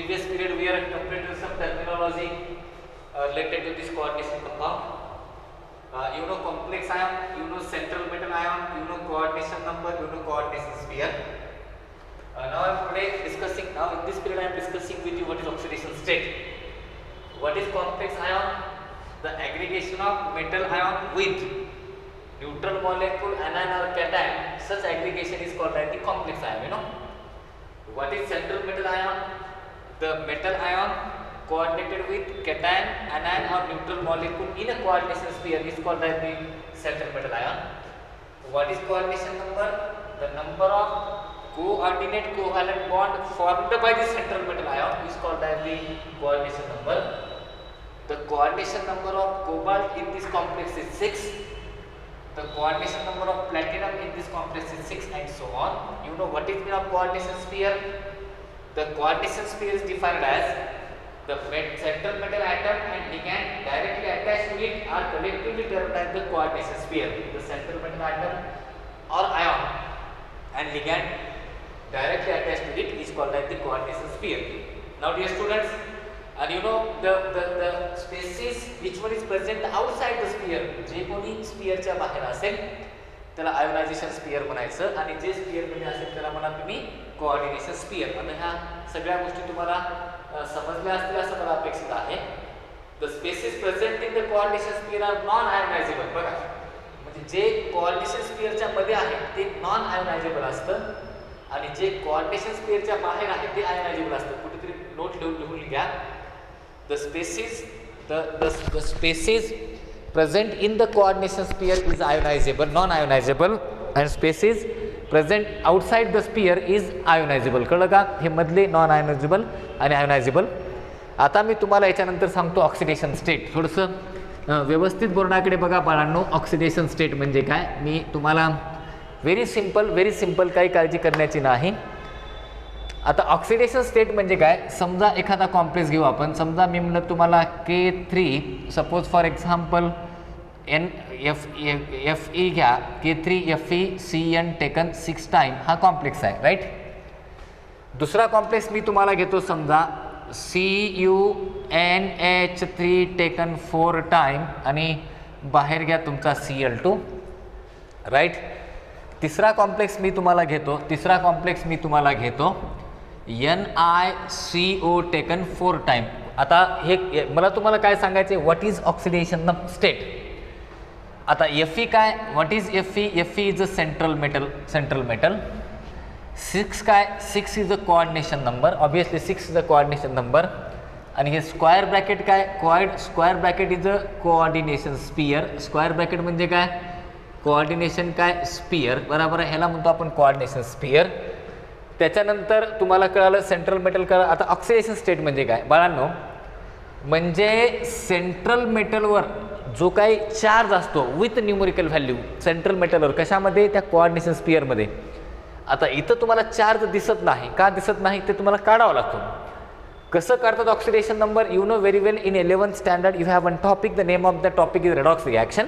previous period we are completed some terminology related to this coordination compound. You know complex ion, you know central metal ion, you know coordination number, you know coordination sphere. Now I am today discussing, now in this period I am discussing with you what is oxidation state. What is complex ion? The aggregation of metal ion with neutral molecule, anion or cation. Such aggregation is called as the complex ion. You know. What is central metal ion? The metal ion coordinated with cation, anion or neutral molecule in a coordination sphere is called as the central metal ion. What is coordination number? The number of coordinate covalent bond formed by the central metal ion is called as the coordination number. The coordination number of cobalt in this complex is 6. The coordination number of platinum in this complex is 6, and so on. You know what is mean of coordination sphere? The coordination sphere is defined as the central metal atom and ligand directly attached to it are collectively termed as the coordination sphere. The central metal atom or ion and ligand directly attached to it is called as the coordination sphere. Now dear students, and you know the species which one is present outside the sphere, जे कोणी sphere च्या बाहेर असेल त्याला ionisation sphere म्हणायचं आणि जे sphere मध्ये असेल त्याला म्हणा तुम्ही कोऑर्डिनेशन स्फियर. आता ह्या सगळ्या गोष्टी तुम्हाला समजल्या असतील असं मला अपेक्षित आहे. The species present in the coordination sphere are non ionisable. बघा म्हणजे जे कोऑर्डिनेशन स्फियरच्या मध्ये आहे ते नॉन आयोनायझेबल असतं आणि जे कोऑर्डिनेशन स्फियरच्या बाहेर आहे ते आयोनायझेबल असतं. कुठेतरी नोट लिहून घ्या. The species present in the coordination sphere is ionizable, non-ionizable, and species present outside the sphere is ionizable. कळलं का? हे मधले नॉन आयोनायझेबल आणि आयोनायझेबल. आता मी तुम्हाला याच्यानंतर सांगतो ऑक्सिडेशन स्टेट. थोडंसं व्यवस्थित बोर्डाकडे बघा बाळांनो. ऑक्सिडेशन स्टेट म्हणजे काय मी तुम्हाला व्हेरी सिंपल काही काळजी करण्याची नाही. आता ऑक्सिडेशन स्टेट म्हणजे काय? समजा एखादा कॉम्प्लेक्स घेऊ आपण. समजा मी म्हणलं तुम्हाला K3, suppose for example Fe घ्या. K3FeCN टेकन 6 टाइम हा कॉम्प्लेक्स आहे, राईट. दुसरा कॉम्प्लेक्स मी तुम्हाला घेतो समजा CuNH3 टेकन 4 टाइम आणि बाहेर घ्या तुमचा Cl2, राईट. तिसरा कॉम्प्लेक्स मी तुम्हाला घेतो NiCO टेकन 4 टाइम. आता हे मला तुम्हाला काय सांगायचे, व्हॉट इज ऑक्सिडेशन स्टेट. आता Fe काय, what is Fe is a central metal. 6 काय, 6 is a coordination number. Obviously 6 is a coordination number. आणि हे स्क्वायर ब्रॅकेट काय, square bracket is a coordination sphere. Square bracket म्हणजे काय, coordination काय sphere, बरोबर आहे. ह्याला म्हणतो आपण कोऑर्डिनेशन स्फियर. त्याच्यानंतर तुम्हाला कळालं सेंट्रल मेटल कळलं. आता ऑक्सिडेशन स्टेट म्हणजे काय बाळांनो, म्हणजे सेंट्रल मेटलवर जो काही चार्ज असतो विथ न्यूमेरिकल व्हॅल्यू सेंट्रल मेटलवर, कशामध्ये, त्या कोऑर्डिनेशन स्फियरमध्ये. आता इथं तुम्हाला चार्ज दिसत नाही. का दिसत नाही ते तुम्हाला काढावं लागतो. कसं काढतात oxidation number? You know very well. In 11th standard you have one topic. The name of the topic is redox reaction.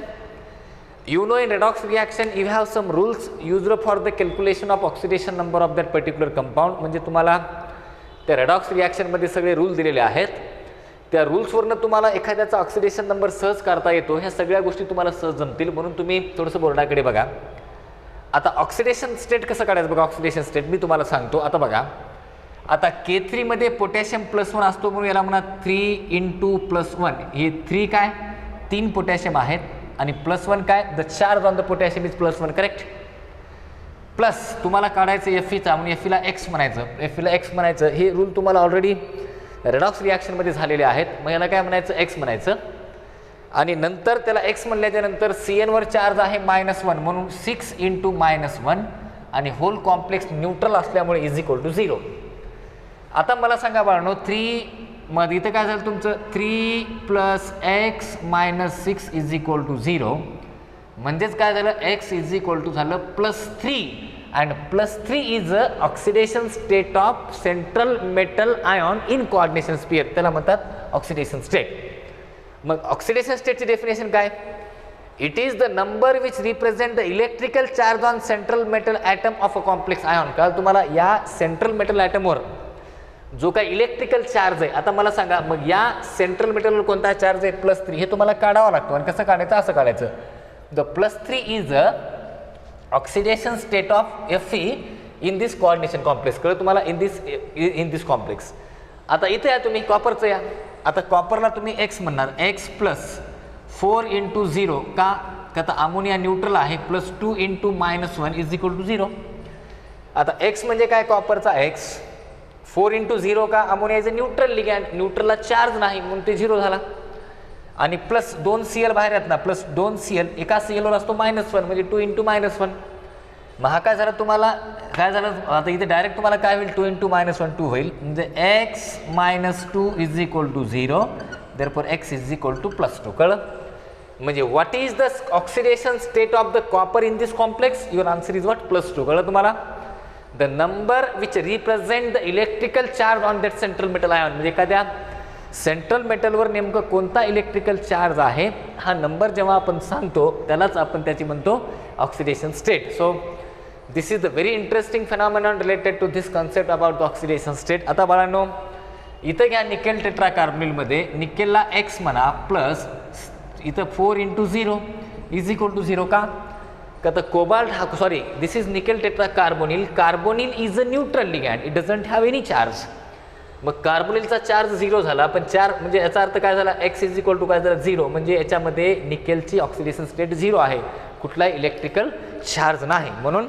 You know in redox reaction you have some rules used for the calculation of oxidation number of that particular compound. म्हणजे तुम्हाला त्या redox reaction मध्ये सगळे rule दिलेले आहेत. त्या रूल्सवरनं तुम्हाला एखाद्याचा ऑक्सिडेशन नंबर सहज काढता येतो. ह्या सगळ्या गोष्टी तुम्हाला सहज जमतील, म्हणून तुम्ही थोडंसं बोर्डाकडे बघा. आता ऑक्सिडेशन स्टेट कसं काढायचं बघा. ऑक्सिडेशन स्टेट मी तुम्हाला सांगतो. आता बघा, आता K3 मध्ये पोटॅशियम +1 असतो म्हणून याला म्हणा 3 × +1. हे 3 काय, 3 पोटॅशियम आहेत आणि +1 काय, the charge on the potassium is +1, correct. Plus तुम्हाला काढायचं Feचा म्हणून Feला X म्हणायचं. हे रूल तुम्हाला ऑलरेडी रेडॉक्स रिॲक्शनमध्ये झालेले आहेत. मग याला काय म्हणायचं, X म्हणायचं. आणि नंतर त्याला X म्हणल्याच्या नंतर CN चार्ज आहे -1 म्हणून 6 × -1 आणि होल कॉम्प्लेक्स न्यूट्रल असल्यामुळे इज इक्वल टू 0. आता मला सांगा बाळांनो, 3 मध्ये इथं काय झालं तुमचं 3 + x - 6 इज इक्वल टू 0. म्हणजेच काय झालं, x इज इक्वल टू झालं +3 and +3 is a oxidation state of central metal ion in coordination sphere. त्याला म्हणतात ऑक्सिडेशन स्टेट. मग ऑक्सिडेशन स्टेटची डेफिनेशन काय, it is the number which represent the electrical charge on central metal atom of a complex ion. काल तुम्हाला या central metal ॲटमवर जो काय इलेक्ट्रिकल चार्ज आहे, आता मला सांगा मग या सेंट्रल मेटलवर कोणता चार्ज आहे +3, हे तुम्हाला काढावं लागतो. आणि कसं काढायचं, असं काढायचं, the +3 is a oxidation state of Fe in this coordination complex. कळलं तुम्हाला, इन दिस कॉम्प्लेक्स. आता इथे या तुम्ही कॉपरचं या, आता कॉपरला तुम्ही x म्हणणार, x + 4 × 0 का, आता अमोनिया न्यूट्रल आहे, +2 × -1 = 0. आता x म्हणजे काय, कॉपरचा x, 4 × 0 का, ammonia is a neutral ligand, न्यूट्रलला चार्ज नाही म्हणून ते 0 झाला. आणि +2Cl बाहेर आहेत ना, +2Cl, एका Cl वर असतो -1 म्हणजे 2 × -1. मग हा काय झालं, तुम्हाला काय झालं, आता इथे डायरेक्ट तुम्हाला काय होईल, 2 × -1 2 होईल, म्हणजे x - 2 = 0, देअरफॉर x = +2. कळलं, म्हणजे what is the oxidation state of the copper in this complex, your answer is what, +2. कळलं तुम्हाला. The number which represent the electrical charge on that central metal ion, म्हणजे एखाद्या सेंट्रल मेटलवर नेमकं कोणता electrical charge आहे, हा नंबर जेव्हा आपण सांगतो त्यालाच आपण त्याची म्हणतो oxidation state. So this is the very interesting phenomenon related to this concept about the oxidation state. आता बाळांनो, इथं घ्या निकेल टेट्राकार्बोनिलमध्ये निकेलला x म्हणा, प्लस इथं 4 × 0 = 0 का, तर कोबाल्ट हा, sorry, this is nickel tetracarbonyl. Carbonyl is a neutral ligand, it doesn't have any charge. मग कार्बोनिलचा चार्ज 0 झाला, पण म्हणजे याचा अर्थ काय झाला, x = काय झाला, 0, म्हणजे याच्यामध्ये निकेलची ऑक्सिडेशन स्टेट 0 आहे, कुठलाही इलेक्ट्रिकल चार्ज नाही. म्हणून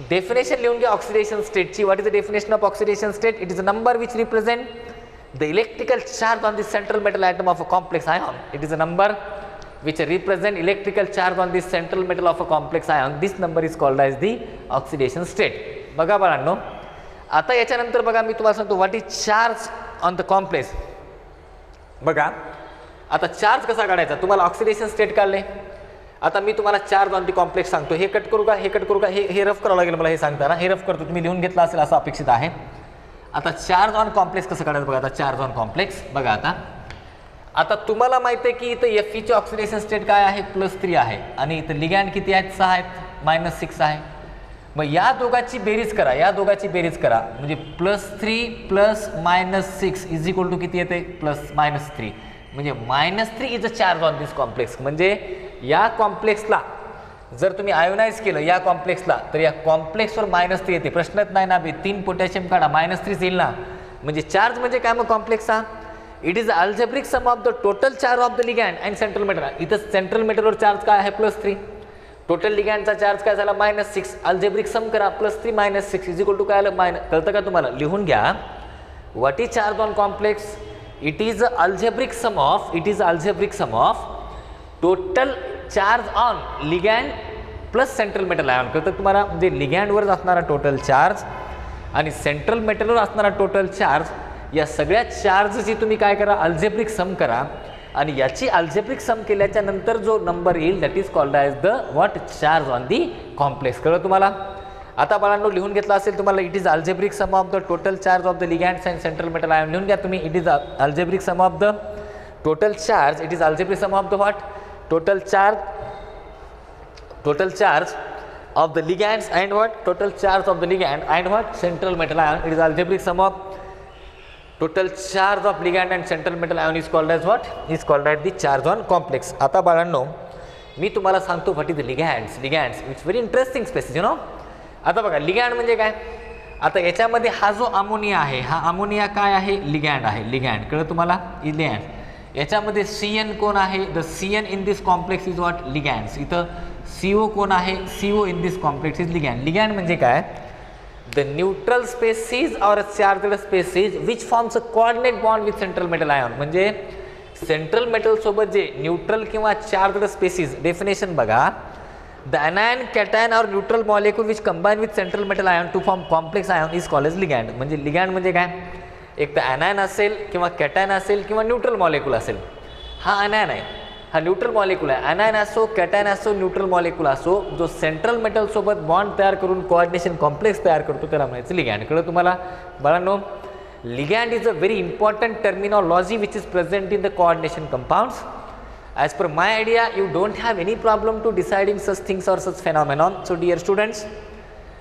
डेफिनेशन लिहून घ्या ऑक्सिडेशन स्टेटची. What is the definition of oxidation state, it is a number which represent the electrical charge on the central metal item of a complex ion. It is a number which represent electrical charge on this central metal of a complex ion. This number is called as the oxidation state. बघा बाळांनो, आता याच्यानंतर बघा मी तुम्हाला सांगतो what is charge on the complex. बघा आता चार्ज कसा काढायचा, तुम्हाला ऑक्सिडेशन स्टेट काढले, आता मी तुम्हाला चार्ज ऑन द कॉम्प्लेक्स सांगतो. हे कट करू का, हे कट करू का, हे रफ करावं लागेल मला, हे सांगताना हे रफ करतो, तुम्ही लिहून घेतला असेल असं अपेक्षित आहे. आता चार्ज ऑन कॉम्प्लेक्स कसं काढायचं बघा. आता चार्ज ऑन कॉम्प्लेक्स बघा, आता तुम्हाला माहिती आहे की इथं Feची ऑक्सिडेशन स्टेट काय आहे, +3 आहे, आणि इथं लिगॅंड किती आहेत, 6 आहेत, -6 आहे. मग या दोघांची बेरीज करा, या दोघांची बेरीज करा, म्हणजे +3 + -6 = किती येते, +-3, म्हणजे -3 is a charge on this complex. म्हणजे या कॉम्प्लेक्सला जर तुम्ही आयोनाइज केलं या कॉम्प्लेक्सला, तर या कॉम्प्लेक्सवर -3 येते, प्रश्नच नाही ना. 3 पोटॅशियम काढा, -3 येईल ना. म्हणजे चार्ज म्हणजे काय मग कॉम्प्लेक्सचा, it is algebraic sum of the total charge of the ligand and central metal. इथं सेंट्रल मेटलवर चार्ज काय आहे, +3, टोटल लिगॅंडचा चार्ज काय झाला, -6, अल्जेब्रिक सम करा, +3 - 6 = काय आलं, कळतं का तुम्हाला, लिहून घ्या. What is charge on complex, it is algebraic sum of total charge on ligand plus central metal ion. कळतं तुम्हाला, म्हणजे लिगॅंडवर असणारा टोटल चार्ज आणि सेंट्रल मेटलवर असणारा टोटल चार्ज, या सगळ्या चार्जची तुम्ही काय करा, अल्जेब्रिक सम करा, आणि याची अल्जेब्रिक सम केल्याच्या नंतर जो नंबर येईल that is called as the what, charge on the complex. कळलं तुम्हाला. आता बाळांनो लिहून घेतलं असेल तुम्हाला, it is algebraic sum of the total charge of the ligands and central metal ion. लिहून घ्या तुम्ही, it is algebraic sum of the total charge, it is algebraic sum of the what, total charge of the ligands and what, total charge of the ligand and what, central metal ion. It is algebraic sum of total charge of ligand and central metal ion is called as what, is called as the charge on complex. आता बाळांनो मी तुम्हाला सांगतो what is the ligands. It's very interesting species, you know. आता बघा ligand म्हणजे काय, आता याच्यामध्ये हा जो अमोनिया आहे, हा अमोनिया काय आहे, लिगॅंड आहे, लिगॅंड. कळलं तुम्हाला, लिगॅंड. याच्यामध्ये CN कोण आहे, the CN in this complex is what, ligands. इथं CO कोण आहे, CO in this complex is ligand. Ligand म्हणजे काय, द न्यूट्रल स्पेसिस और charged species which forms a coordinate bond with central metal ion. म्हणजे central metal सोबत जे neutral किंवा चार्जड स्पेसिस, डेफिनेशन बघा, द anion, cation और neutral molecule which combine with central metal ion to form complex ion is called age ligand. म्हणजे ligand म्हणजे काय, एक तर anion असेल किंवा कॅटायन असेल किंवा न्यूट्रल मॉलिक्यूल असेल. हा anion आहे, हा न्यूट्रल मॉलिक्यूल आहे. anion असो, कॅटायन असो, न्यूट्रल मॉलिक्यूल असो, जो सेंट्रल मेटल सोबत बॉन्ड तयार करून कोऑर्डिनेशन कॉम्प्लेक्स तयार करतो त्याला म्हणायचं लिगॅंड. कळलं तुम्हाला बाळांनो. Ligand is a very important terminology which is present in the coordination compounds. As per my idea, you don't have any problem to deciding such things or such phenomenon. So dear students,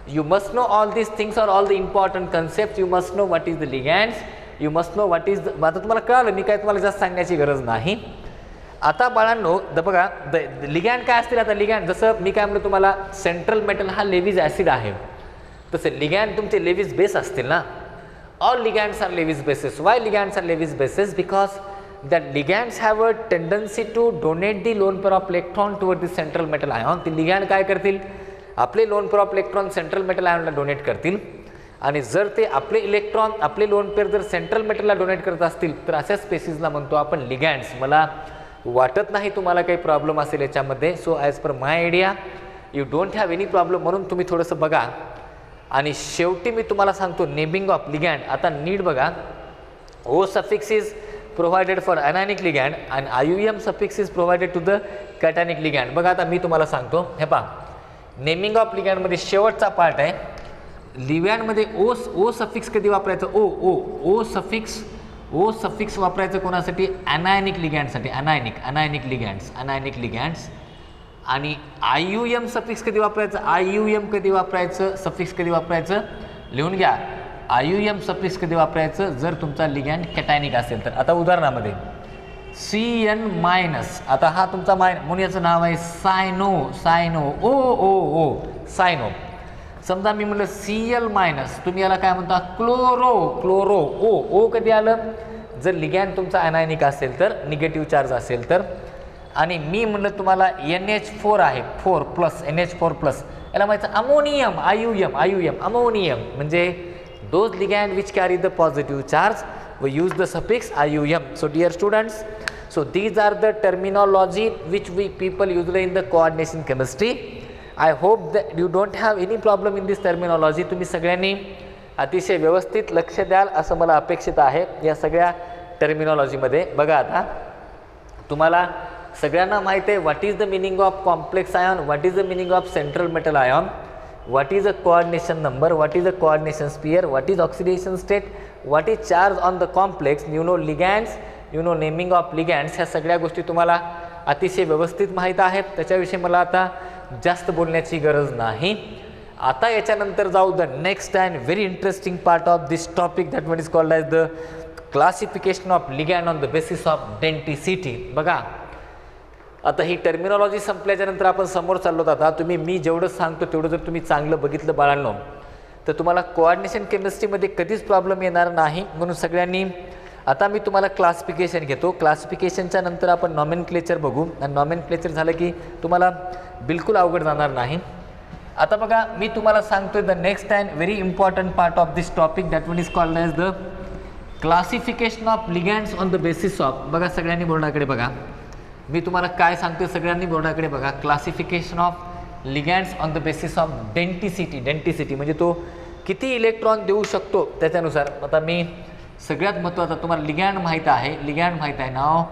You must know all these things are all the important concepts. You must know what is the ligands. You must know what is the, आता तुम्हाला कळलं, मी काय तुम्हाला जास्त सांगण्याची गरज नाही. आता बाळांनो बघा लिगॅंड काय असतील. आता लिगॅंड जसं मी काय म्हणलं तुम्हाला, सेंट्रल मेटल हा लेविज ॲसिड आहे, तसे लिगॅंड तुमचे लेविज बेस असतील ना. All ligands are Lewis bases. Why ligands are Lewis bases? Because that ligands have a tendency to donate the lone pair of electron toward the central metal ion. ते ligand काय करतील, आपले lone pair of electron central metal आयनला donate करतील, आणि जर ते आपले इलेक्ट्रॉन आपले लोन पेअर जर सेंट्रल मेटलला डोनेट करत असतील तर अशा स्पेसिसला म्हणतो आपण लिगॅंड्स. मला वाटत नाही तुम्हाला काही प्रॉब्लेम असेल याच्यामध्ये. So as per my idea you don't have any problem, म्हणून तुम्ही थोडंसं बघा. आणि शेवटी मी तुम्हाला सांगतो नेमिंग ऑफ लिगॅंड. आता नीट बघा, O suffix is provided for anionic ligand and IUM suffix is provided to the cationic ligand. बघा आता मी तुम्हाला सांगतो, हे पहा नेमिंग ऑफ लिगॅंड मध्ये शेवटचा पार्ट आहे. लिगॅंड मध्ये ओ सफिक्स कधी वापरायचं, ओ सफिक्स वापरायचं कोणासाठी, अनायनिक लिगॅंडसाठी. अनायनिक लिगॅंड्स. आणि IUM सफिक्स कधी वापरायचं, IUM कधी वापरायचं, सफिक्स कधी वापरायचं लिहून घ्या. IUM सफिक्स कधी वापरायचं, जर तुमचा लिगॅंड कॅटायनिक असेल तर. आता उदाहरणामध्ये CN-, आता हा तुमचा म्हणून याचं नाव आहे सायनो. सायनो. समजा मी म्हटलं Cl-, तुम्ही याला काय म्हणता, क्लोरो. ओ कधी आलं, जर लिगॅंड तुमचा अनायनिक असेल तर, निगेटिव्ह चार्ज असेल तर. आणि मी म्हटलं तुम्हाला NH4 आहे, 4+, NH4+, याला माहिती अमोनियम. IUM ammonium. म्हणजे those ligand which carry the positive charge, we use the suffix IUM. So dear students, so these are the terminology which we people use in the coordination chemistry. I hope that you don't have any problem in this terminology. तुम्ही सगळ्यांनी अतिशय व्यवस्थित लक्ष द्याल असं मला अपेक्षित आहे या सगळ्या टर्मिनॉलॉजीमध्ये. बघा आता तुम्हाला सगळ्यांना माहिती आहे what is the meaning of complex ion, what is the meaning of central metal ion, what is a coordination number, what is a coordination sphere, what is oxidation state, what is charge on the complex, you know ligands, you know naming of ligands. ह्या सगळ्या गोष्टी तुम्हाला अतिशय व्यवस्थित माहीत आहेत, त्याच्याविषयी मला आता जास्त बोलण्याची गरज नाही. आता याच्यानंतर जाऊ the next and very interesting part of this topic, that one is called as the classification of ligand on the basis of denticity. बघा आता ही टर्मिनॉलॉजी संपल्याच्या नंतर आपण समोर चाललो. आता तुम्ही मी जेवढं सांगतो तेवढं जर तुम्ही चांगलं बघितलं बाळांनो तर तुम्हाला कोऑर्डिनेशन केमिस्ट्रीमध्ये कधीच प्रॉब्लेम येणार नाही. म्हणून सगळ्यांनी आता मी तुम्हाला क्लासिफिकेशन घेतो. क्लासिफिकेशनच्या नंतर आपण नॉमेनक्लेचर बघू, आणि नॉमेनक्लेचर झालं की तुम्हाला बिलकुल अवघड जाणार नाही. आता बघा मी तुम्हाला सांगतोय the next and very important part of this topic, that one is called as the classification of ligands on the basis of. बघा सगळ्यांनी बोर्डाकडे बघा, मी तुम्हाला काय सांगतो सगळ्यांनी बोर्डाकडे बघा. Classification of ligands on the basis of denticity. Denticity म्हणजे तो किती इलेक्ट्रॉन देऊ शकतो त्याच्यानुसार. आता मी सगळ्यात महत्त्वाचा तुम्हाला लिगॅंड माहीत आहे, now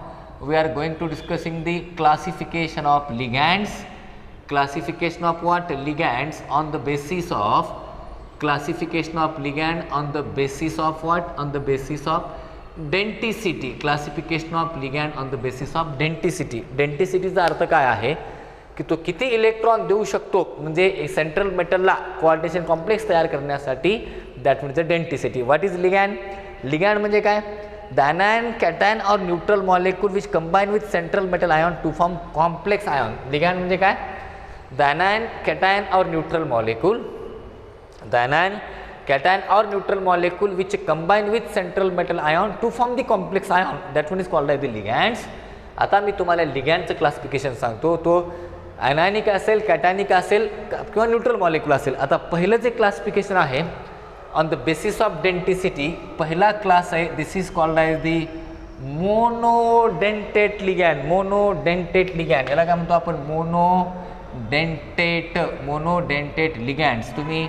we are going to discussing the classification of ligands. Classification of what, ligands on the basis of, classification of ligand on the basis of what, on the basis of denticity. Classification of ligand on the basis of denticity. डेंटिसिटीचा अर्थ काय आहे की तो किती electron देऊ शकतो, म्हणजे सेंट्रल मेटलला कोऑर्डिनेशन कॉम्प्लेक्स तयार करण्यासाठी, that means the denticity. What is ligand? Ligand म्हणजे काय, the anion, cation or neutral molecule which combine with central metal ion to form complex ion. Ligand म्हणजे काय, the anion, cation or neutral molecule, the anion, cation or neutral molecule which combine with central metal ion to form the complex ion, that one is called as the ligands. आता मी तुम्हाला लिगॅंडचं classification सांगतो. तो ॲनायनिक असेल, कॅटॅनिक असेल किंवा neutral molecule असेल. आता पहिलं जे क्लासिफिकेशन आहे on the basis of denticity, पहिला क्लास आहे, this is called as the monodentate ligand. Monodentate ligand याला काय म्हणतो आपण, मोनोडेंटेट लिगॅंड्स. तुम्ही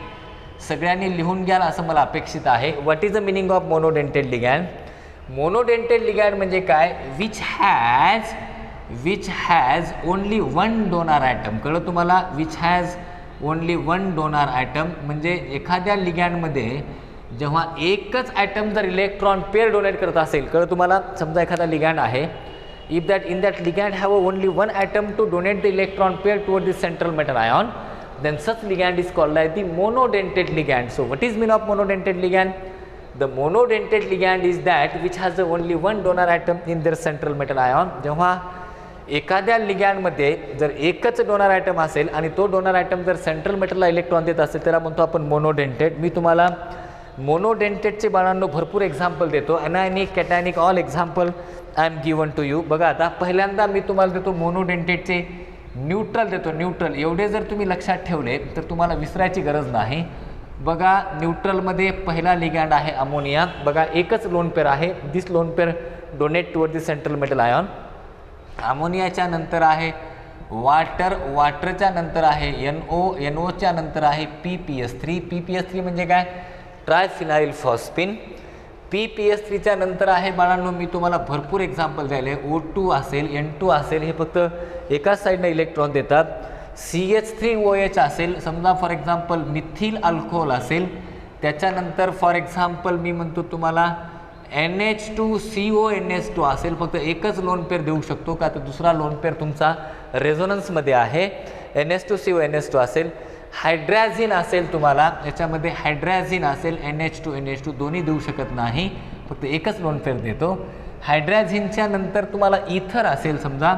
सगळ्यांनी लिहून घ्याल असं मला अपेक्षित आहे. What is the meaning of monodentate ligand? Monodentate ligand म्हणजे काय, which has only one donor atom. कळलं तुम्हाला, which has only one donor atom म्हणजे एखाद्या लिगॅंडमध्ये जेव्हा एकच ॲटम जर इलेक्ट्रॉन पेअर डोनेट करत असेल. कळलं तुम्हाला, समजा एखादा लिगॅंड आहे, if that in that ligand have only one atom to donate the electron pair toward the central metal ion, then such ligand is called as the monodentate ligand. So what is mean of monodentate ligand? The monodentate ligand is that which has only one donor atom in their central metal ion. जेव्हा एखाद्या लिगँडमध्ये जर एकच donor item असेल आणि तो donor item जर central मेटलला electron देत असेल त्याला म्हणतो आपण मोनोडेंटेट. मी तुम्हाला मोनोडेंटेटचे बाळांनो भरपूर एक्झाम्पल देतो. Anionic, cationic, all example I am given to you. बघा आता पहिल्यांदा मी तुम्हाला देतो मोनोडेंटेटचे न्यूट्रल देतो. न्यूट्रल एवढे जर तुम्ही लक्षात ठेवले तर तुम्हाला विसरायची गरज नाही. बघा न्यूट्रलमध्ये पहिला लिगँड आहे अमोनिया. बघा एकच लोन पेअर आहे. This lone pair donate toward the central metal ion. अमोनियाच्या नंतर आहे वाटर. वाटरच्या नंतर आहे NO. NOच्या नंतर आहे PPS3. PPS3 म्हणजे काय? ट्रायफिनाइल फॉस्फिन. PPS3च्या नंतर आहे बाळांनो मी तुम्हाला भरपूर एक्झाम्पल द्यायले. O2 असेल, N2 असेल, हे फक्त एकाच साईडने इलेक्ट्रॉन देतात. CH3OH असेल समजा फॉर एक्झाम्पल मिथिल अल्कोहोल असेल. त्याच्यानंतर फॉर एक्झाम्पल मी म्हणतो तुम्हाला NH2CONH2 असेल. फक्त एकच लोन पेअर देऊ शकतो का तर दुसरा लोन पेअर तुमचा रेझोनन्समध्ये आहे. NH2CONH2 असेल. हायड्रॅझिन असेल तुम्हाला याच्यामध्ये हायड्रॅझिन असेल NH2NH2 दोन्ही देऊ शकत नाही. फक्त एकच लोन पेअर देतो. हायड्रॅझिनच्या नंतर तुम्हाला इथर असेल समजा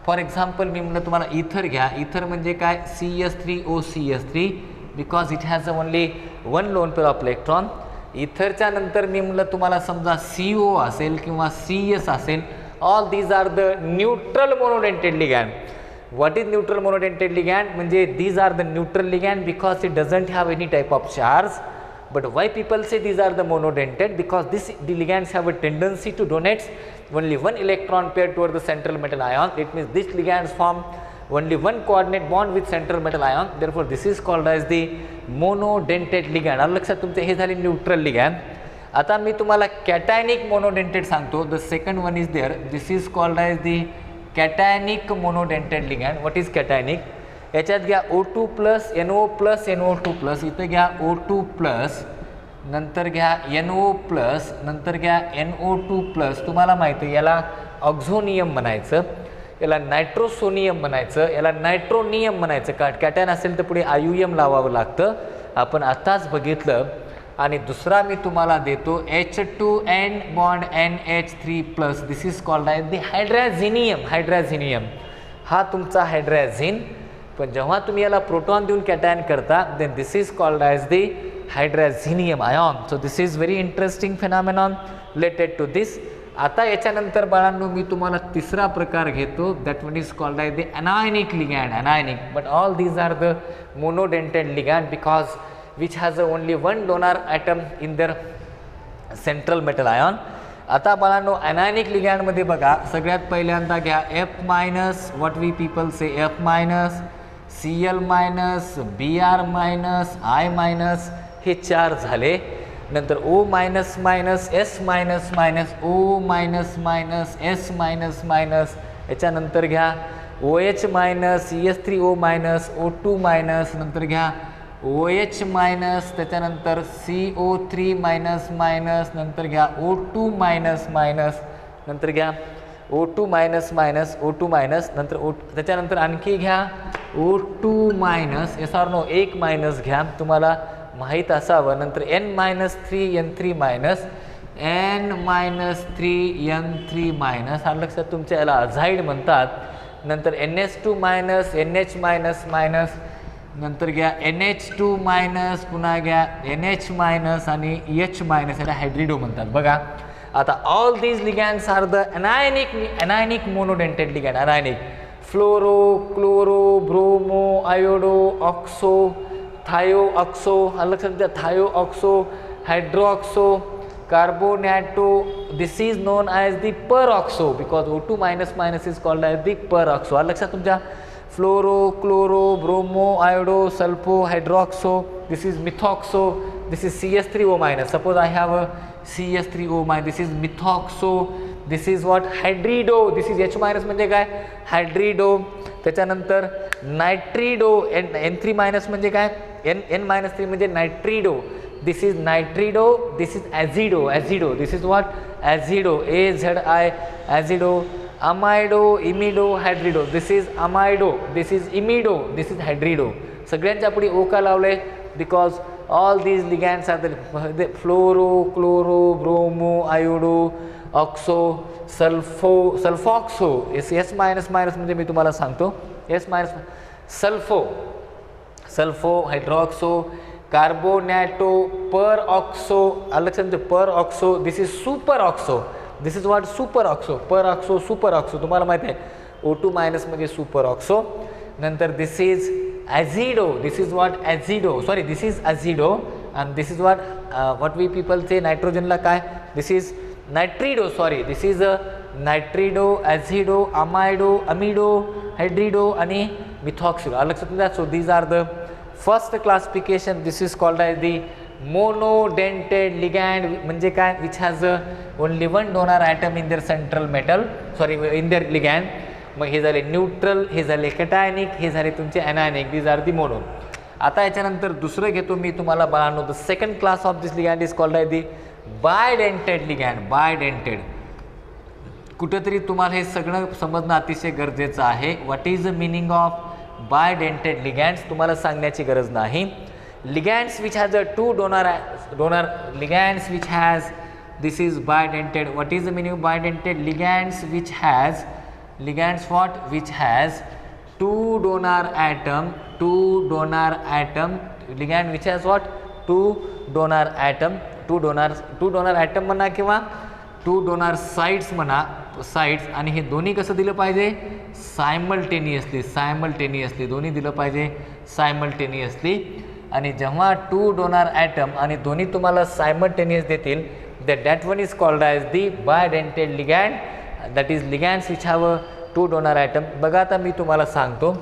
फॉर एक्झाम्पल मी म्हणलं तुम्हाला इथर घ्या. इथर म्हणजे काय? CH3OCH3 because it has only one lone pair of electron. इथरच्या नंतर मी म्हणलं तुम्हाला समजा CO असेल किंवा CS असेल. All these are the neutral monodentate ligand. What is neutral monodentate ligand? म्हणजे these are the neutral ligand because it doesn't have any type of charge. But why people say these are the monodentate? Because the ligands have a tendency to donate only one electron pair toward the central metal ion. It means these ligands form only one coordinate bond with central metal ion. Therefore, this is called as the monodentate ligand. आलं लक्षात तुमचे हे झाले neutral ligand. आता मी तुम्हाला cationic monodentate सांगतो. The second one is there. This is called as the cationic monodentate ligand. What is cationic? याच्यात घ्या O2 plus NO plus NO2 plus. इथं घ्या O2 प्लस, नंतर घ्या NO प्लस, नंतर घ्या NO2 प्लस. तुम्हाला माहिती आहे याला ऑक्झोनियम म्हणायचं, याला नायट्रोसोनियम म्हणायचं, याला नायट्रोनियम म्हणायचं. कॅटॅन असेल तर पुढे IUM लावावं लागतं. आपण आताच बघितलं. आणि दुसरा मी तुम्हाला देतो H2N bond NH3 plus. This is called as the hydrazinium. Hydrazinium हा तुमचा हायड्रॅझिन. पण जेव्हा तुम्ही याला प्रोटॉन देऊन कॅटॅन करता then this is called as the hydrazinium ion. So this is very interesting phenomenon related to this. आता याच्यानंतर बाळांनो मी तुम्हाला तिसरा प्रकार घेतो. That one is called as the anionic ligand. Anionic. But all these are the monodentate ligand because which has only one donor atom in their central metal ion. आता बाळांनो अनायनिक लिगँडमध्ये बघा सगळ्यात पहिल्यांदा घ्या F minus. What we people say F minus, Cl minus, Br minus, I minus. हे चार झाले. नंतर O minus minus, S minus minus, O minus minus, S minus minus. याच्यानंतर घ्या OH minus, CH3O minus, O2 minus, नंतर घ्या OH minus, त्याच्यानंतर CO3 minus minus, नंतर घ्या O2 मायनस मायनस, नंतर घ्या O2 minus minus, O2 minus, नंतर त्याच्यानंतर आणखी घ्या O2 मायनस. SR एक मायनस घ्या तुम्हाला माहीत असावं. नंतर N-3 मायनस, N-3 मायनस. हा लक्षात तुमच्या याला अझाईड म्हणतात. नंतर NH2 minus, NH minus minus, नंतर घ्या NH2 मायनस, पुन्हा घ्या NH मायनस आणि H मायनस. याला हायड्रिडो म्हणतात. बघा आता all these ligands are the anionic monodentate ligand. Anionic fluoro, chloro, bromo, iodo, oxo, thio oxo. लक्षात द्या thio oxo, hydroxo, carbonato. This is known as the peroxo because O2 minus minus is called as the peroxo. लक्षात तुमच्या fluoro, chloro, bromo, iodo, sulfo, hydroxo. This is methoxo. This is CH3O minus. Suppose I have a CH3O minus. This is methoxo. This is what hydrido. This is H minus म्हणजे काय? हायड्रिडो. त्याच्यानंतर नायट्रिडो. N3 minus म्हणजे काय? N-3 म्हणजे nitrido. This is nitrido. This is azido. Azido. This is what? Azido. AZI azido. Amido, imido, hydrido. This is amido. This is imido. This is hydrido. सगळ्यांच्या पुढे O का लावले? Because all these ligands are the fluoro, chloro, bromo, iodo, oxo, sulfoxo, S minus minus म्हणजे मी तुम्हाला सांगतो S minus sulfo hydroxo, carbonato, peroxo, लक्षात peroxo, this is superoxo, this is what superoxo, peroxo, superoxo, तुम्हाला माहिती आहे O2 minus म्हणजे superoxo. नंतर this is azido, this is what azido, sorry this is azido and this is what we people say नायट्रोजनला काय, this is nitrido, sorry this is nitrido, azido, amido, amido, hydrido आणि methoxido. लक्षात द्या. So these are the first classification. This is called as the monodentate ligand, म्हणजे काय, which has only one donor atom in their central metal, sorry in their ligand. मग हे झाले neutral, हे झाले कॅटायनिक, हे झाले तुमचे anionic, these are the mono. आता याच्यानंतर दुसरं घेतो मी तुम्हाला बाळांनो. The second class of this ligand is called as the bidentate ligand. Bidentate, कुठेतरी तुम्हाला हे सगळं समजणं अतिशय गरजेचं आहे. What is the meaning of bidentate ligands तुम्हाला सांगण्याची गरज नाही. Ligands which has a two donor ligands which has, this is bidentate. What is the meaning of bidentate? Ligands which has, ligands what, which has two donor atom, ligand which has what, two donor atom म्हणा किंवा two donor sites म्हणा, sites, आणि हे दोन्ही कसं दिलं पाहिजे, simultaneously दोन्ही दिलं पाहिजे सायमल्टेनियसली. आणि जेव्हा टू डोनर ॲटम आणि दोन्ही तुम्हाला सायमल्टेनियस देतील, that one is called as the bidentate ligand. That is ligands which have a two donor atom. बघा आता मी तुम्हाला सांगतो.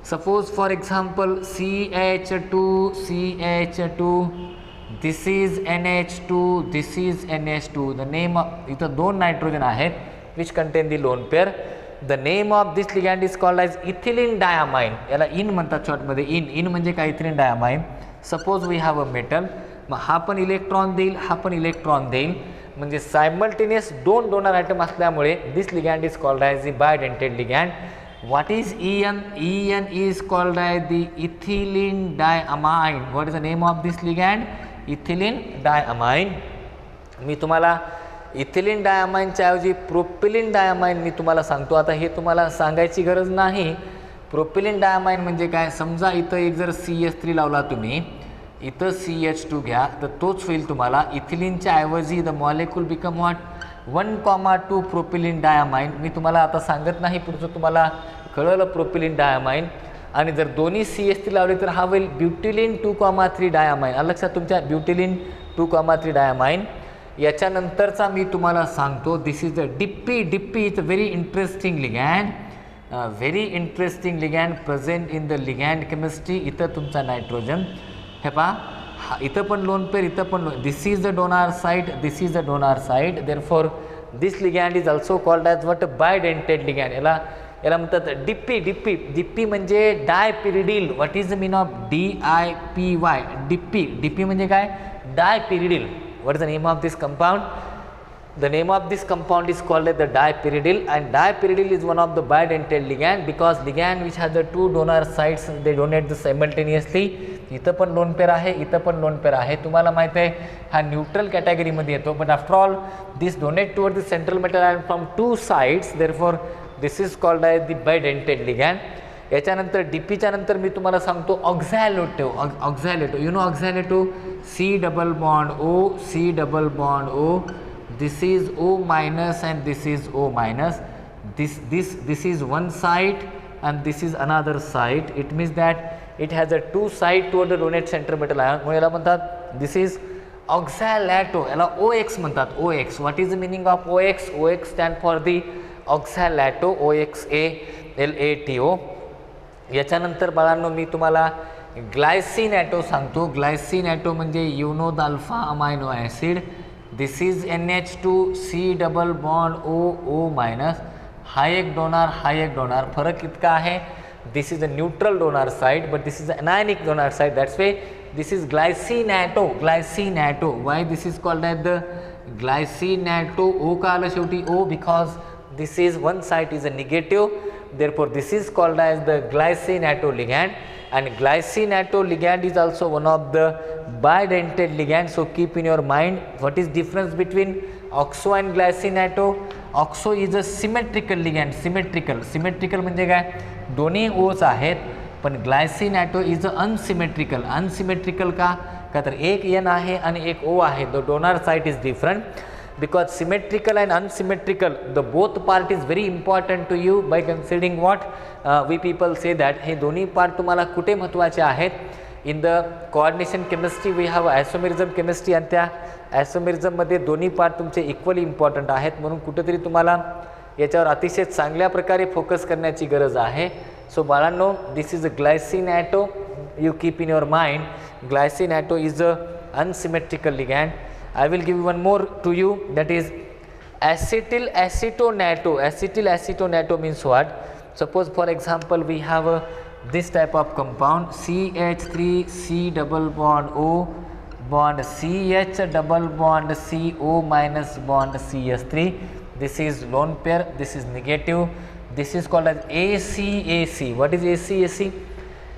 Suppose for example CH2, this is NH2, this is NH2. The name, इथं दोन नायट्रोजन आहेत which contain the lone pair. The name of this ligand is called as ethylene diamine. याला EN म्हणतात शॉर्टमध्ये. इन म्हणजे काय, ethylene diamine. Suppose we have a metal, मग हा पण इलेक्ट्रॉन देईल, हा पण इलेक्ट्रॉन देईल, म्हणजे सायमल्टेनियस दोन डोनर ॲटम असल्यामुळे this ligand is called as the bidentate ligand. What is EN? EN is called as the ethylene diamine. What is the name of this ligand? Ethylene diamine. मी तुम्हाला ethylene डायअमाइनच्या ऐवजी propylene diamine मी तुम्हाला सांगतो. आता हे तुम्हाला सांगायची गरज नाही. प्रोपिलिन डायअमाइन म्हणजे काय, समजा इथं एक जर CH3 लावला तुम्ही, इथं CH2 घ्या, तर तोच होईल तुम्हाला इथिलीनच्या ऐवजी the molecule become what 1,2 propylene diamine. मी तुम्हाला आता सांगत नाही, पुढचं तुम्हाला कळलं प्रोपिलिन डायअमाइन. आणि जर दोन्ही CH3 लावले तर हा होईल ब्युटिलिन 2,3 डायअमाइन. लक्षात तुमच्या ब्युटिलिन 2,3 डायअमाइन. याच्यानंतरचा मी तुम्हाला सांगतो. This is the dipy. Dipy is a very interesting ligand, very interesting ligand present in the ligand chemistry. इथं तुमचा नायट्रोजन, हे पहा, इथं पण लोन पेअर, इथं पण lone. This is the donor side, this is the donor side. Therefore this ligand is also called as what, bidentate ligand. याला म्हणतात डिप्पी. डिप्पी म्हणजे dipyridyl. What is the mean of DIPY? Dipy म्हणजे काय, dipyridyl. What is the name of this compound? The name of this compound is called as the dipyridine, and dipyridine is one of the bidentate ligand because ligand which has the two donor sites, they donate the simultaneously. इथं पण loan pair आहे, इथं पण loan pair आहे. तुम्हाला माहिती आहे हा न्यूट्रल कॅटेगरीमध्ये येतो, but after all this donate toward the central metal ion from two sides. Therefore this is called as the bidentate ligand. याच्यानंतर डीपीच्या नंतर मी तुम्हाला सांगतो oxalato. You know oxalato, C double bond O, C double bond O. This is O minus and this is O minus. This is one side and this is another side. It means that it has a two side toward the donate center metal ion. म्हणून याला म्हणतात this is oxalato. याला OX म्हणतात, OX. What is the meaning of OX? OX stand for the oxalato, OXALATO. याच्यानंतर बाळांनो मी तुम्हाला glycinato सांगतो. ग्लायसिन ॲटो म्हणजे you know the alpha amino acid. This is NH2, C double bond O minus. हा एक डोनार, फरक इतका आहे. This is a neutral donor side but this is a anionic donor side. That's way this is glycinato. Why this is called at the glycinato? O का आलं शेवटी? O because this is one side is a negative. Therefore this is called as the glycinato ligand. and glycine-ato ligand is also one of the bidentate ligand. So keep in your mind what is difference between oxo and glycine-ato. Oxo is a symmetrical ligand. Symmetrical म्हणजे काय, दोन्ही ouch आहेत, पण Glycine-auto is a unsymmetrical का तर एक N आहे आणि एक ओ आहे. The donor site is different because symmetrical and unsymmetrical the both part is very important to you by considering what we people say that. हे दोन्ही पार्ट तुम्हाला कुठे महत्त्वाचे आहेत. In the coordination chemistry we have isomerism chemistry, आणि त्या आयसोमेरिझममध्ये दोन्ही part तुमचे इक्वली इम्पॉर्टंट आहेत. म्हणून कुठेतरी तुम्हाला याच्यावर अतिशय चांगल्या प्रकारे फोकस करण्याची गरज आहे. सो बाळांनो, this is a glycinato. You keep in your mind glycinato is a unsymmetrical ligand. I will give one more to you, that is acetyl acetonato. Acetyl acetonato means what? Suppose for example we have this type of compound CH3 C double bond O bond CH double bond CO minus bond CH3. This is lone pair, this is negative, this is called as ACAC. What is ACAC?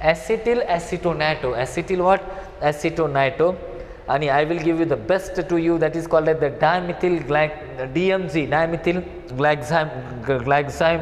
Acetyl acetonato. Acetyl what? Acetonato. And I will give you the best to you, that is called as the DMG, dimethyl glycine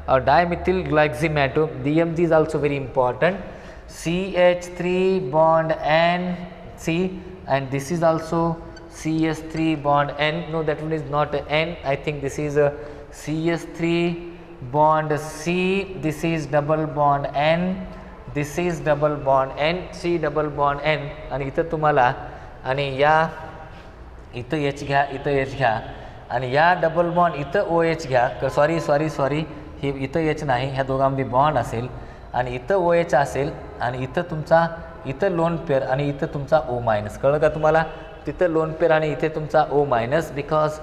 or dimethyl glycine-ato. DMG is also very important. CH3 bond N, C, and this is also CH3 bond N. No, that one is not N. I think this is a CH3 bond C. This is double bond N. This is double bond N, C double bond N. आणि इथं तुम्हाला आणि या इथं H घ्या, इथं H घ्या, आणि या डबल बॉन्ड इथं ओ एच घ्या. सॉरी हे इथं एच नाही, ह्या दोघांमध्ये बॉन्ड असेल, आणि इथं ओ एच असेल, आणि इथं लोन पेअर, आणि इथं तुमचा ओ मायनस. कळलं का तुम्हाला? तिथं लोन पेअर आणि इथे तुमचा O minus, because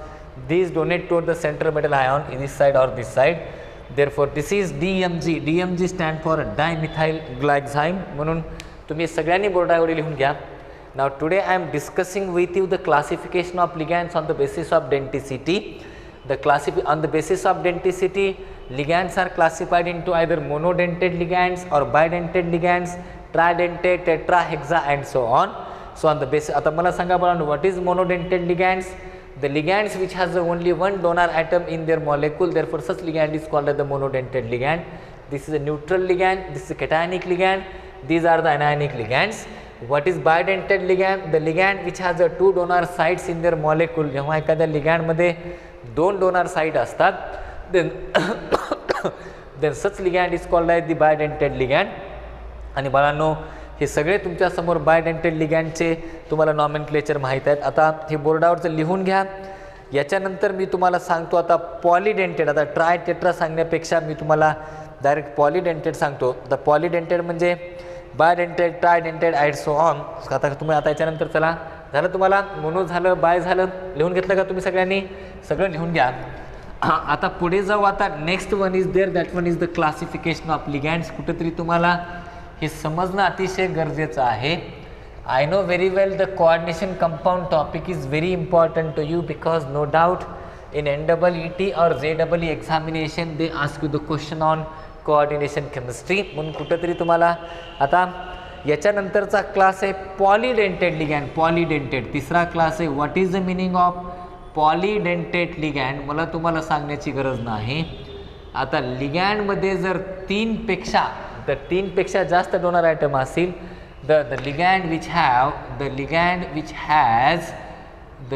this donate to the central metal ion in this side और this side. Therefore this is DMG. DMG stand for dimethyl glyoxime. म्हणून तुम्ही सगळ्यांनी बोर्डावर लिहून घ्या. Now today I am discussing with you the classification of ligands on the basis of denticity. On the basis of denticity, ligands are classified into either monodentate ligands or bidentate ligands, tridentate, tetra, hexa and so on. So on the basis, आता मला सांगा बघा, what is monodentate ligands? The ligands which has only one donor atom in their molecule, therefore such ligand is called as the monodentate ligand. This is a neutral ligand, this is a cationic ligand, these are the anionic ligands. What is bidentate ligand? The ligand which has a two donor sites in their molecule. जेव्हा एखाद्या ligand मध्ये दोन donor site असतात, then such ligand is called as the bidentate ligand. आणि बाळांनो, हे सगळे तुमच्या समोर बायडेंटेड लिगँडचे तुम्हाला नॉमेनक्लेचर माहीत आहेत. आता हे बोर्डावरचं लिहून घ्या. याच्यानंतर मी तुम्हाला सांगतो आता पॉलिडेंटेड. आता ट्राय टेट्रा सांगण्यापेक्षा मी तुम्हाला डायरेक्ट पॉलिडेंटेड सांगतो. द पॉलिडेंटेड म्हणजे बायडेंटेड, ट्रायडेंटेड अँड सो ऑन. आता तुम्ही आता याच्यानंतर चला, झालं तुम्हाला मोनो झालं, बाय झालं, लिहून घेतलं का तुम्ही सगळ्यांनी? सगळं लिहून घ्या. आता पुढे जाऊ. आता next one is there, that one is the classification of ligands. कुठेतरी तुम्हाला हे समजणं अतिशय गरजेचं आहे. I know very well the coordination compound topic is very important to you, because no doubt in NEET और JEE examination they ask you the question on coordination chemistry. म्हणून कुठेतरी तुम्हाला आता याच्यानंतरचा क्लास आहे पॉलिडेंटेड लिगँड. पॉलिडेंटेड तिसरा क्लास आहे. What is the meaning of polydentate ligand? मला तुम्हाला सांगण्याची गरज नाही. आता लिगँडमध्ये जर तीनपेक्षा जास्त डोनर आयटम असतील, the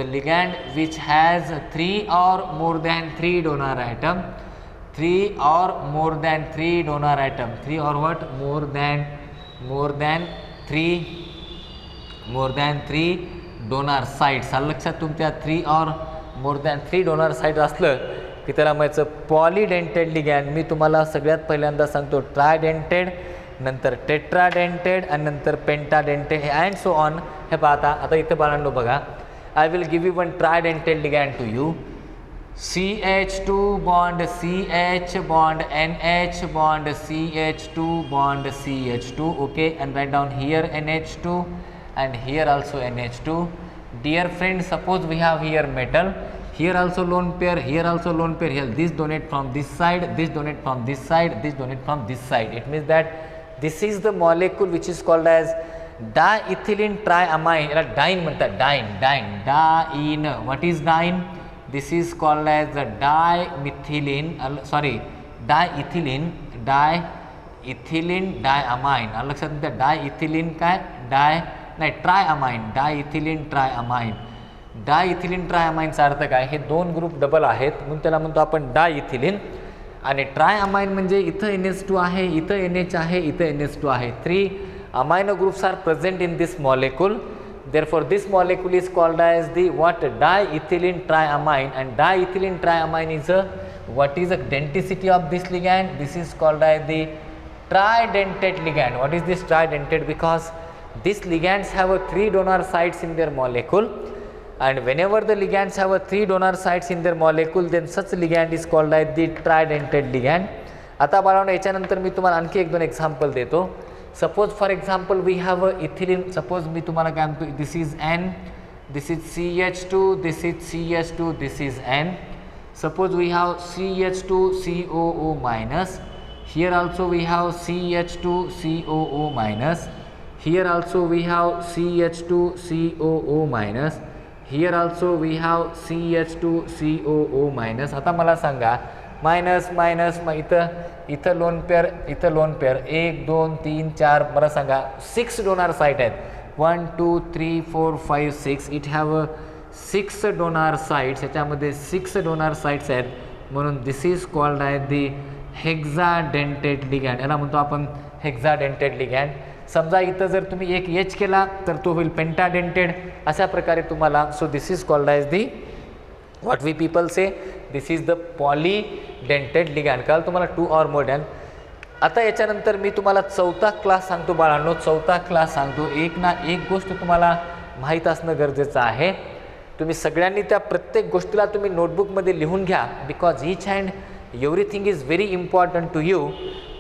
ligand which has 3 or more than 3 donor atom, 3 or more than 3 donor atom, 3 or what, more than 3 donor sites. लक्षात तुमच्या 3 or more than 3 donor sites असलं की त्याला म्हणायचं पॉलिडेंटेड लिगँड. मी तुम्हाला सगळ्यात पहिल्यांदा सांगतो ट्रायडेंटेड, नंतर टेट्राडेंटेड आणि नंतर पेंटाडेंटेड अँड सो ऑन. हे पाहता आता इथं बाळांनो बघा, I will give you one tridentate ligand to you. CH2 bond CH bond NH bond CH2 bond CH2. Okay, and write down here NH2 and here also NH2. Dear friends, suppose we have here metal, here also lone pair, here also lone pair, here this donate from this side, this donate from this side, this donate from this side. It means that this is the molecule which is called as diethylene triamine, याला dien म्हणतात, dien. What is dien? This is called as the diethylene diamine. लक्षात तुमच्या डायइथिलीन काय ट्रायअमाइन, डायइथिलीन ट्रायअमाइनचा अर्थ काय? हे दोन group double आहेत म्हणून त्याला म्हणतो आपण डायइथिलीन. आणि ट्रायअमाइन म्हणजे इथं NH2 आहे, इथं NH आहे, इथं NH2 आहे. 3 amino groups are present in this molecule. Therefore this molecule is called as the what? Diethylene triamine. And diethylene triamine is a what is the denticity of this ligand? This is called as the tridentate ligand. What is this tridentate? Because these ligands have a 3 donor sites in their molecule, and whenever the ligands have a 3 donor sites in their molecule, then such ligand is called as the tridentate ligand. आता बाळांनो याच्यानंतर मी तुम्हाला आणखी एक दोन example देतो. Suppose for example we have a ethylene. Suppose मी तुम्हाला काय म्हणतो, this is N, this is CH2, this is CH2, this is N. Suppose we have CH2 COO minus. Here also we have CH2 COO minus. Here also we have CH2 COO minus. Here also we have CH2 COO minus. आता मला सांगा minus मग इथं lone pair 1 2 3 4 मला सांगा 6 donor site आहेत. 1 2 3 4 5 6. It have 6 donor sites. याच्यामध्ये 6 donor sites आहेत म्हणून दिस is called as the हेक्झाडेंटेट ligand. याला म्हणतो आपण हेक्झाडेंटेट लिगँड. समजा इथं जर तुम्ही एक H केला तर तो होईल पेंटाडेंटेड. अशा प्रकारे तुम्हाला so this is called as the what we people say this is the polydentate ligand. काल तुम्हाला 2 or more than. आता याच्यानंतर मी तुम्हाला चौथा क्लास सांगतो बाळांनो. चौथा क्लास सांगतो. एक ना एक गोष्ट तुम्हाला माहीत असणं गरजेचं आहे. तुम्ही सगळ्यांनी त्या प्रत्येक गोष्टीला तुम्ही नोटबुकमध्ये लिहून घ्या. Because each and everything is very important to you.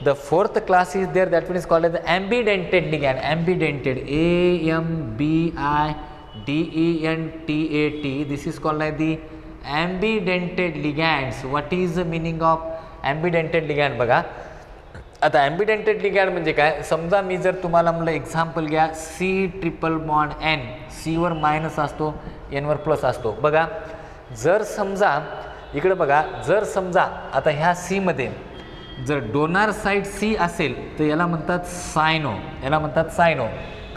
The fourth class is there, that one is called as the ambidentate ligand. Ambidentate, AMBIDENTAT. This is called as the ambidentate ligands. What is the meaning of ambidentate ligand? बघा आता ambidentate ligand म्हणजे काय. समजा मी जर तुम्हाला म्हणलं example घ्या C triple bond N. C वर मायनस असतो, N वर प्लस असतो. बघा जर समजा इकडे बघा, जर समजा आता ह्या C मध्ये जर डोनार साईड C असेल तर याला म्हणतात सायनो.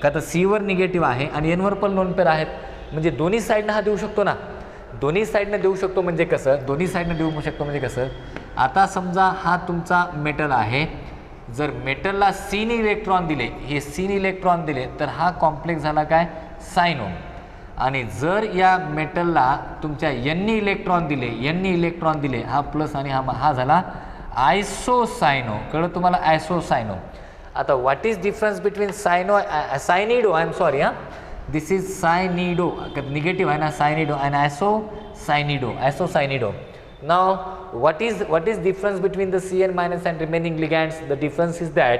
का तर C वर निगेटिव्ह आहे आणि N वर पण लोन पेअर आहेत. म्हणजे दोन्ही साईडनं हा देऊ शकतो ना. दोन्ही साईडनं देऊ शकतो म्हणजे कसं, आता समजा हा तुमचा मेटल आहे. जर मेटलला C ने इलेक्ट्रॉन दिले, हे C ने इलेक्ट्रॉन दिले तर हा कॉम्प्लेक्स झाला काय सायनो. आणि जर या मेटलला तुमच्या N ने इलेक्ट्रॉन दिले, हा प्लस आणि हा झाला आयसोसायनो. कळलं तुम्हाला आयसोसायनो. आता what is difference between cyanido I am sorry this is cyanido negative आहे ना cyanido and isocyanido. Now what is difference between the CN minus and remaining ligands. The difference is that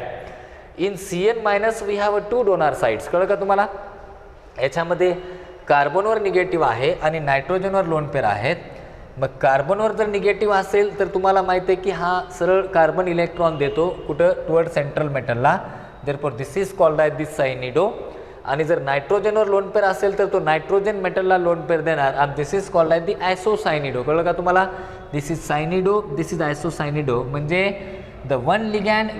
in CN minus we have 2 donor sites. कळलं का तुम्हाला. याच्यामध्ये कार्बनवर negative आहे आणि नायट्रोजनवर lone pair आहेत. मग कार्बनवर जर निगेटिव्ह असेल तर तुम्हाला माहिती आहे की हा सरळ कार्बन इलेक्ट्रॉन देतो कुठं टुवर्ड सेंट्रल मेटलला. Therefore this is called as this cyanido. आणि जर नायट्रोजनवर लोन पेअर असेल तर तो नायट्रोजन मेटलला लोन पेअर देणार आणि this is called as the isocyanido. कळलं का तुम्हाला. This is cyanido, this is isocyanido. म्हणजे the one ligand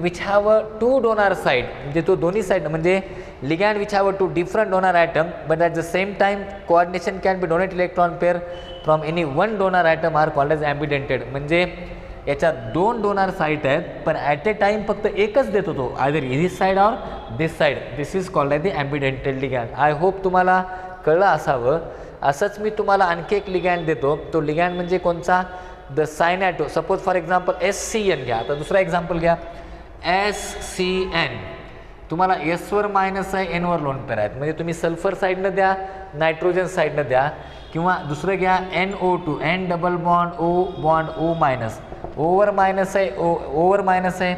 which have a 2 donor side. म्हणजे तो दोन्ही साईड म्हणजे ligand which have 2 different donor atom but at the same time coordination can be donate electron pair from any one donor atom are called as ambidentate. म्हणजे याच्यात 2 donor site आहेत पण at a time फक्त एकच देतो तो either this side or this side. This is called as the ambidentate ligand. I hope तुम्हाला कळलं असावं. असंच मी तुम्हाला आणखी एक लिगँड देतो. तो लिगँड म्हणजे कोणचा the cyanato. Suppose for example SCN घ्या. आता दुसरा एक्झाम्पल घ्या SCN. तुम्हाला S वर मायनस आहे, N वर लोन पेअर आहेत. म्हणजे तुम्ही सल्फर साईडनं द्या, नायट्रोजन साईडनं द्या. किंवा दुसरं घ्या NO2 N double bond O minus. Over minus आहे, ओवर मायनस आहे.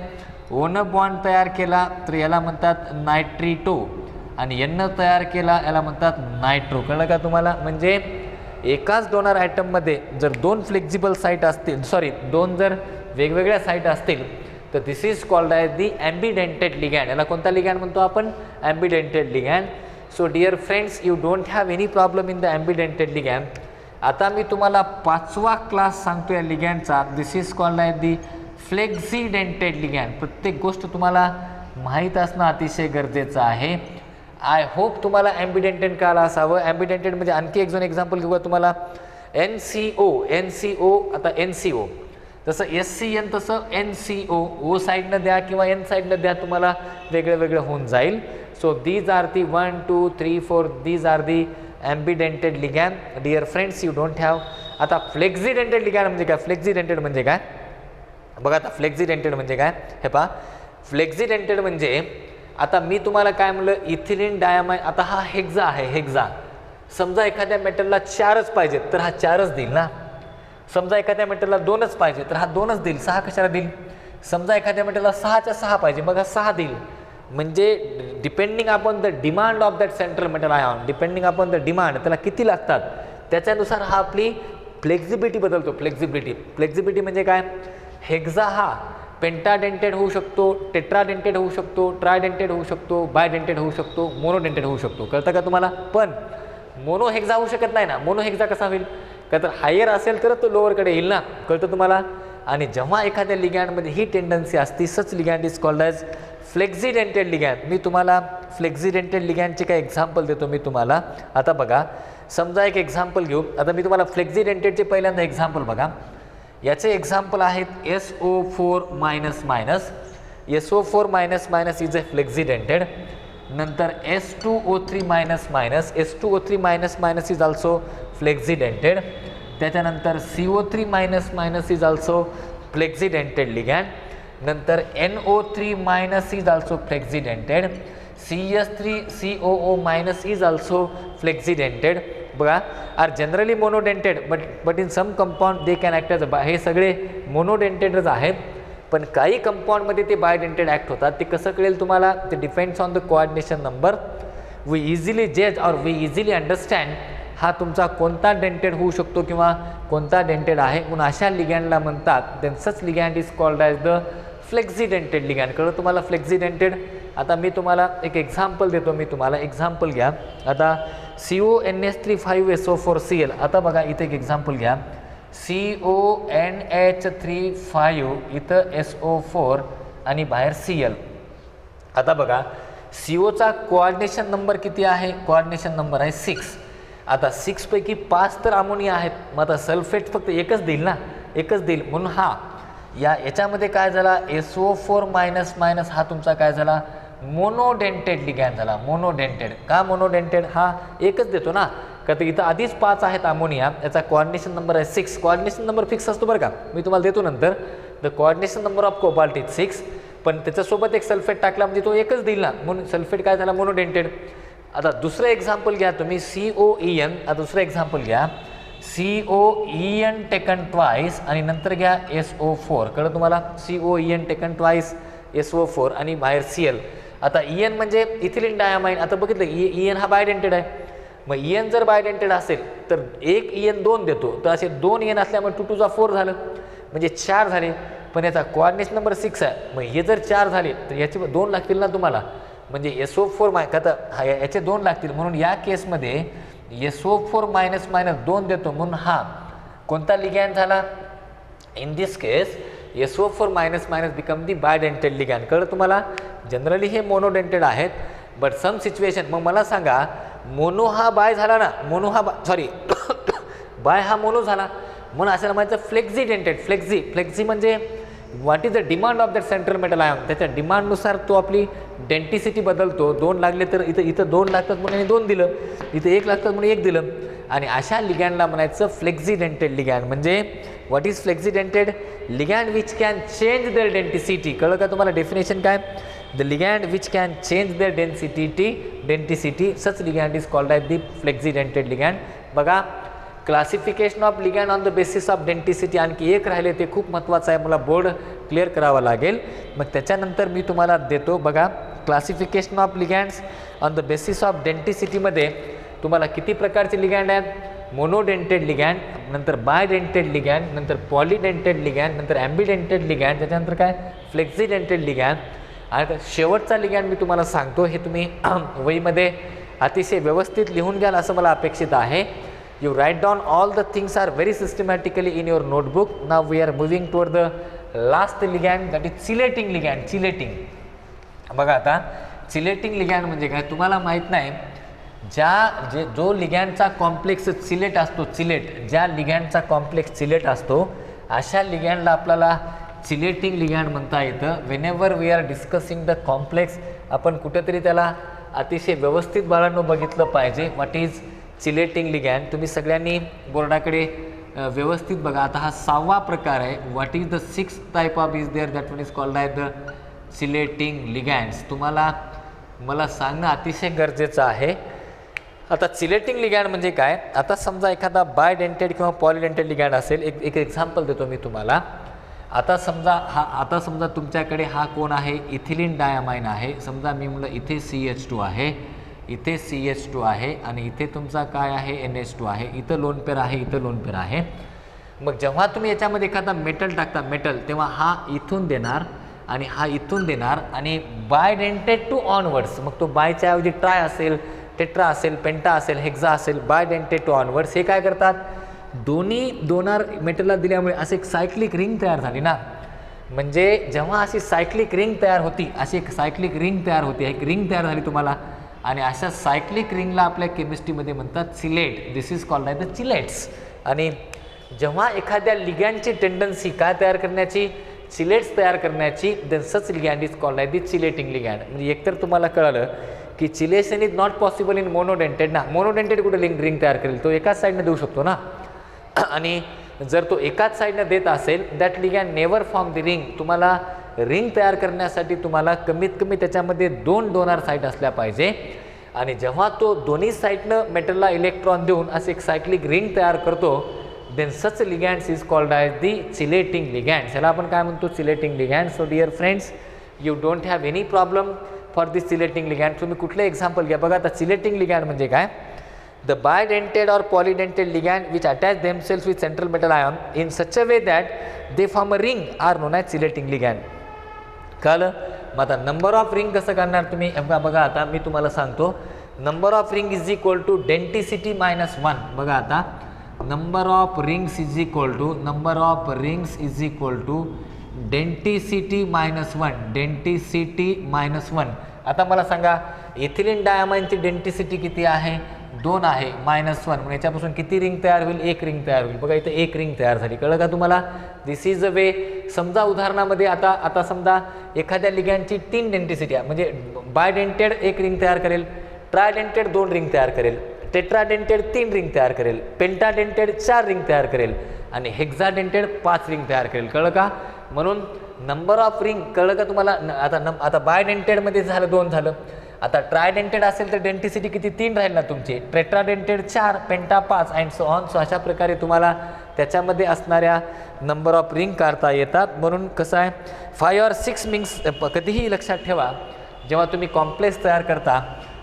ओनं बॉन्ड तयार केला तर याला म्हणतात नायट्रिटो आणि N तयार केला याला म्हणतात नायट्रो. कळलं का तुम्हाला. म्हणजे एकाच डोनर ॲटममध्ये जर 2 फ्लेक्झिबल साईट असतील 2 जर वेगवेगळ्या साईट असतील तर this is called as the ambidentate ligand. याला कोणता लिगॅन्ड म्हणतो आपण? Ambidentate ligand. So dear friends, you don't have any problem in the ambidentate ligand. आता मी तुम्हाला 5वा क्लास सांगतो या लिगॅन्डचा. This is called as the flexidentate ligand. प्रत्येक गोष्ट तुम्हाला माहीत असणं अतिशय गरजेचं आहे. आय होप तुम्हाला ॲम्बिडेंटेड कळालं असावं. ॲम्बिडेंटेड म्हणजे आणखी एक जण एक्झाम्पल घेऊ तुम्हाला. NCO आता NCO तसं SCN तसं NCO. ओ साईडनं द्या किंवा N साईडनं द्या, तुम्हाला वेगळं वेगळं होऊन जाईल. So these are the 1 2 3 4 these are the ambidentate ligand. Dear friends, you don't have. आता फ्लेक्झिडेंटेड लिगॅन्ड म्हणजे काय? फ्लेक्झिडेंटेड म्हणजे काय बघा. आता फ्लेक्झिडेंटेड म्हणजे काय हे पहा. फ्लेक्झिडेंटेड म्हणजे आता मी तुम्हाला काय म्हणलं, इथिलीन डायमाइन. आता हा हेक्झा आहे, हेक्झा. समजा एखाद्या मेटलला 4च पाहिजेत तर हा 4च देईल ना. समजा एखाद्या मेटलला 2च पाहिजे तर हा 2च देईल. 6 कशाला देईल? समजा एखाद्या मेटलला 6च्या 6 पाहिजे मग हा 6 देईल. म्हणजे depending upon the demand of that central metal ion, depending upon the demand, त्याला किती लागतात त्याच्यानुसार हा आपली फ्लेक्झिबिलिटी बदलतो. फ्लेक्झिबिलिटी म्हणजे काय? हेक्झा हा पेंटाडेंटेड होऊ शकतो, टेट्राडेंटेड होऊ शकतो, ट्रायडेंटेड होऊ शकतो, बायडेंटेड होऊ शकतो, मोनोडेंटेड होऊ शकतो. कळतं का तुम्हाला? पण मोनो हेक्झा होऊ शकत नाही ना. मोनो हेक्झा कसा होईल? का तर हायर असेल तर तो लोअरकडे येईल ना. कळतं तुम्हाला? आणि जेव्हा एखाद्या लिगॅन्डमध्ये ही टेंडन्सी असती, सच लिगॅन्ड इज कॉल्ड ॲज फ्लेक्झिडेंटेड लिगॅन्ड. मी तुम्हाला फ्लेक्झिडेंटेड लिगॅन्डचे काही एक्झाम्पल देतो मी तुम्हाला. आता बघा, समजा एक एक्झाम्पल घेऊ. आता मी तुम्हाला फ्लेक्झिडेंटेडचे पहिल्यांदा एक्झाम्पल बघा. याचे एक्झाम्पल आहेत SO4-. SO4- is a फ्लेक्झिडेंटेड. नंतर S2O3-. S2O3- is also फ्लेक्झिडेंटेड. त्याच्यानंतर CO3- इज ऑल्सो फ्लेक्झिडेंटेड लिगॅन्ड. नंतर NO3- is also flexidentate. CS3COO- is also flexidentate. बघा, are generally monodentate but in some compound they can act as हे सगळे मोनोडेंटेडच आहेत. पण काही कंपाऊंडमध्ये ते बायडेंटेड ॲक्ट होतात. ते कसं कळेल तुम्हाला? ते depends on the coordination number. We easily जज और वी इझिली अंडरस्टँड हा तुमचा कोणता डेंटेड होऊ शकतो किंवा कोणता डेंटेड आहे. म्हणून अशा लिगॅन्डला म्हणतात. Then such ligand is called as the flexidentate ligand. कळलं तुम्हाला? फ्लेक्झिडेंटेड. आता मी तुम्हाला एक एक्झाम्पल देतो. मी तुम्हाला एक्झाम्पल घ्या. आता CONH3-5SO4Cl. आता बघा इथे एक एक्झाम्पल घ्या. CONH3-5 इथं SO4 आणि बाहेर Cl. आता बघा, COचा कोऑर्डिनेशन नंबर किती आहे? कोऑर्डिनेशन नंबर आहे 6. आता 6 पैकी 5 तर अमोनिया आहेत. मग आता सल्फेट फक्त एकच देईल ना, एकच देईल. म्हणून हा याच्यामध्ये काय झाला? SO4- हा तुमचा काय झाला? मोनोडेंटेड लिगॅन्ड झाला. मोनोडेंटेड. का मोनोडेंटेड? हा एकच देतो ना. का तर इथं आधीच 5 आहेत अमोनिया. याचा कोऑर्डिनेशन नंबर आहे 6. कोऑर्डिनेशन नंबर फिक्स असतो बरं का, मी तुम्हाला देतो नंतर. The coordination number of cobalt is 6. पण त्याच्यासोबत एक सल्फेट टाकला म्हणजे तो एकच देईल ना. म्हणून सल्फेट काय झाला? मोनोडेंटेड. आता दुसरं एक्झाम्पल घ्या तुम्ही. COEN. आता दुसरं एक्झाम्पल घ्या. COEN टेकन ट्वाईस आणि नंतर घ्या SO4. कळलं तुम्हाला? COEN टेकन ट्वाईस SO4 आणि बाहेर Cl. आता EN म्हणजे इथिलीन डायमाइन. आता बघितलं EN हा बायडेंटेड आहे. मग EN जर बायडेंटेड असेल तर एक EN 2 देतो. तर असे 2 EN असल्यामुळे 2 2 4 झालं, म्हणजे 4 झाले. पण याचा कोऑर्डिनेशन नंबर 6 आहे. मग हे जर 4 झाले तर याचे 2 लागतील ना तुम्हाला. म्हणजे SO4 आता याचे 2 लागतील. म्हणून या केसमध्ये SO4- 2 देतो. म्हणून हा कोणता लिगॅन्ड झाला? In this case SO4- become the bidentate ligand. कळलं तुम्हाला? जनरली हे मोनोडेंटेड आहेत. But some situation. मग मला सांगा, मोनो हा बाय झाला ना. मोनो हा बाय हा मोनो झाला. म्हणून असं म्हणायचं फ्लेक्झिडेंटेड. फ्लेक्झी म्हणजे what is the demand of that central metal ion. त्याच्या डिमांडनुसार तो आपली डेंटिसिटी बदलतो. 2 लागले तर इथं 2 लागतात म्हणून 2 दिलं, इथं 1 लागतात म्हणून 1 दिलं. आणि अशा लिगॅन्डला म्हणायचं फ्लेक्झिडेंटेड लिगॅन्ड. म्हणजे what is flexidentate? Ligand which can change their denticity. कळलं का तुम्हाला डेफिनेशन काय? The ligand which can change their denticity such ligand is called as the flexidentate ligand. बघा, classification of ligand on the basis of denticity आणखी एक राहिले, ते खूप महत्त्वाचं आहे. मला बोर्ड क्लिअर करावा लागेल. मग त्याच्यानंतर मी तुम्हाला देतो. बघा, classification of ligands on the basis of डेंटिसिटीमध्ये तुम्हाला किती प्रकारचे लिगॅन्ड आहेत? मोनोडेंटेड लिगॅन, नंतर बायडेंटेड लिगॅन, नंतर पॉलीडेंटेड लिगॅन, नंतर ॲम्बिडेंटेड लिगॅन, त्याच्यानंतर काय फ्लेक्झिडेंटेड लिगॅन. आणि शेवटचा लिगॅन मी तुम्हाला सांगतो, हे तुम्ही वहीमध्ये अतिशय व्यवस्थित लिहून घ्याल असं मला अपेक्षित आहे. You write down all the things are very systematically in your notebook. Now we are moving toward the last ligand, that is chelating ligand. Chelating बघा, आता चिलेटिंग लिगॅन म्हणजे काय तुम्हाला माहीत नाही. जो लिगॅनचा कॉम्प्लेक्स चिलेट असतो, ज्या लिगॅनचा कॉम्प्लेक्स चिलेट असतो अशा लिगॅनला आपल्याला चिलेटिंग लिगॅन म्हणता येतं. Whenever we are discussing the complex, आपण कुठेतरी त्याला अतिशय व्यवस्थित बाळांनो बघितलं पाहिजे. What is chelating ligand? तुम्ही सगळ्यांनी बोर्डाकडे व्यवस्थित बघा. आता हा 6वा प्रकार आहे. What is the 6th type of is there that one is called as the chelating ligands. तुम्हाला मला सांगणं अतिशय गरजेचं आहे. आता चिलेटिंग लिगॅन म्हणजे काय? आता समजा एखादा बायडेंटेड किंवा पॉलीडेंटेड लिगॅन असेल. एक एक्झाम्पल देतो मी तुम्हाला. आता समजा तुमच्याकडे हा कोण आहे? इथिलीन डायमाइन आहे. समजा मी म्हणलं इथे CH2 आहे, इथे CH2 आहे आणि इथे तुमचा काय आहे? NH2 आहे. इथं लोन पेअर आहे, इथं लोन पेअर आहे. मग जेव्हा तुम्ही याच्यामध्ये एखादा मेटल टाकता तेव्हा हा इथून देणार आणि हा इथून देणार आणि बायडेंटेड टू ऑनवर्ड्स. मग तो बायच्या ऐवजी ट्राय असेल, टेट्रा असेल, पेंटा असेल, हेक्झा असेल, बायडेंटेड टू ऑनवर्ड्स. हे काय करतात? दोन्ही डोनर मेटलला दिल्यामुळे असे एक सायक्लिक रिंग तयार झाली ना. म्हणजे जेव्हा अशी सायक्लिक रिंग तयार होती, एक रिंग तयार झाली तुम्हाला. आणि अशा सायक्लिक रिंगला आपल्या केमिस्ट्रीमध्ये म्हणतात chelate. This is called the chelates. आणि जेव्हा एखाद्या लिगॅनची टेंडन्सी काय तयार करण्याची? चिलेट्स तयार करण्याची, then such ligand is called the chelating ligand. म्हणजे एकतर तुम्हाला कळलं की chelation is not possible in monodentate ना. मोनोडेंटेड कुठे रिंग तयार करेल? तो एकाच साईडनं देऊ शकतो ना. आणि जर तो एकाच साईडनं देत असेल, that ligand never form the ring. तुम्हाला रिंग तयार करण्यासाठी तुम्हाला कमीत कमी त्याच्यामध्ये 2 डोनर साईट असल्या पाहिजे. आणि जेव्हा तो दोन्ही साईडनं मेटलला इलेक्ट्रॉन देऊन असे एक सायक्लिक रिंग तयार करतो, then such ligands is called as the chelating ligands. ह्याला आपण काय म्हणतो? Chelating ligands. So dear friends, you don't have any problem for this chelating ligand. तुम्ही कुठले एक्झाम्पल घ्या. बघा, आता चिलेटिंग लिगॅन्ड म्हणजे काय? The bidentate or polydentate ligand which attach themselves with central metal ion in such a way that they form a ring are known as chelating ligand. कळलं? मग आता नंबर ऑफ रिंग कसं करणार तुम्ही? बघा, आता मी तुम्हाला सांगतो. Number of ring is equal to denticity -1. बघा, आता number of rings is equal to denticity -1. Denticity -1. आता मला सांगा, इथिलीन डायमाइनची डेंटिसिटी किती आहे? 2 आहे, -1. म्हणजे याच्यापासून किती रिंग तयार होईल? 1 रिंग तयार होईल. बघा, इथे 1 रिंग तयार झाली. कळलं का तुम्हाला? दिस इज अ वे. समजा उदाहरणामध्ये आता समजा एखाद्या लिगॅनची 3 डेंटिसिटी आहे. म्हणजे बायडेंटेड 1 रिंग तयार करेल, ट्रायडेंटेड 2 रिंग तयार करेल, टेट्राडेंटेड 3 रिंग तयार करेल, पेंटाडेंटेड 4 रिंग तयार करेल आणि हेक्झाडेंटेड 5 रिंग तयार करेल. कळलं का? म्हणून नंबर ऑफ रिंग कळलं का तुम्हाला? आता बायडेंटेडमध्ये झालं 2 झालं. आता ट्रायडेंटेड असेल तर डेंटिसिटी किती? 3 राहील ना तुमची. टेट्राडेंटेड 4, पेंटा 5 अँड सो ऑन. सो अशा प्रकारे तुम्हाला त्याच्यामध्ये असणाऱ्या नंबर ऑफ रिंग काढता येतात. म्हणून कसं आहे, 5 or 6 रिंग्स कधीही लक्षात ठेवा. जेव्हा तुम्ही कॉम्प्लेक्स तयार करता,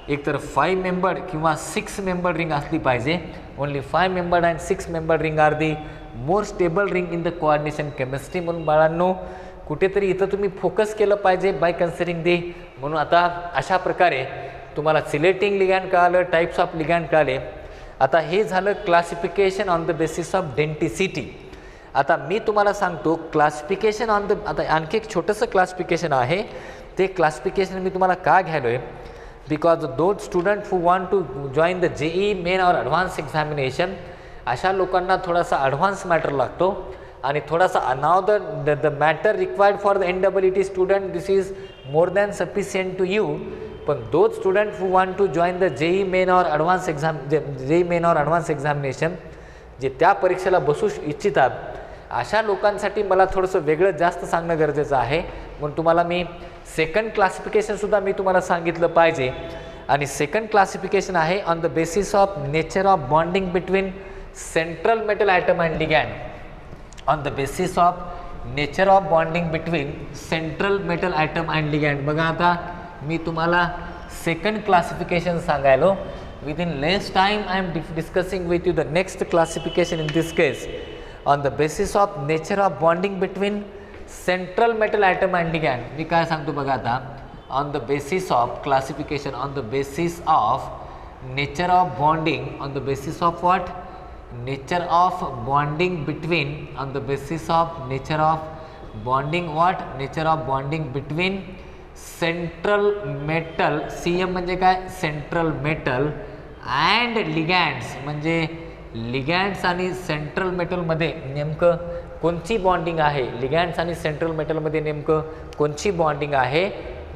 एकतर 5 मेंबर्ड किंवा 6 मेंबर्ड रिंग असली पाहिजे. Only 5 membered and 6 membered ring are the more stable ring in the coordination chemistry. म्हणून बाळांनो, कुठेतरी इथं तुम्ही फोकस केलं पाहिजे बाय कन्सिडरिंग दी. म्हणून आता अशा प्रकारे तुम्हाला चिलेटिंग लिगॅन्ड कळालं, टाईप्स ऑफ लिगॅन्ड कळाले. आता हे झालं classification on the basis of denticity. आता मी तुम्हाला सांगतो क्लासिफिकेशन ऑन द, आता आणखी एक छोटंसं क्लासिफिकेशन आहे. ते क्लासिफिकेशन मी तुम्हाला का घ्यालो आहे? Because those student who want to join the JEE main or advance examination, अशा लोकांना थोडासा ॲडव्हान्स मॅटर लागतो आणि थोडासा now the matter required for the NEET student, this is more than sufficient to you. पण those student who want to join the JEE main or advance examination, जे त्या परीक्षेला बसू इच्छितात, अशा लोकांसाठी मला थोडंसं वेगळं जास्त सांगणं गरजेचं आहे. म्हणून तुम्हाला मी सेकंड क्लासिफिकेशनसुद्धा मी तुम्हाला सांगितलं पाहिजे. आणि सेकंड क्लासिफिकेशन आहे on the basis of nature of bonding between central metal atom and ligand. On the basis of nature of bonding between central metal atom and ligand. बघा, आता मी तुम्हाला सेकंड क्लासिफिकेशन सांगायलो. within less time I am discussing with you the next classification in this case on the basis of nature of bonding between central metal atom and ligand. मी काय सांगतो बघा आता, on the basis of classification, on the basis of nature of bonding, on the basis of what, nature of bonding between, on the basis of nature of bonding what, nature of bonding between central metal, CM म्हणजे काय, central metal and लिगँड्स, म्हणजे लिगँड्स आणि central मेटलमध्ये नेमकं कोणची bonding आहे, लिगँड्स आणि central मेटलमध्ये नेमकं कोणची बॉन्डिंग आहे,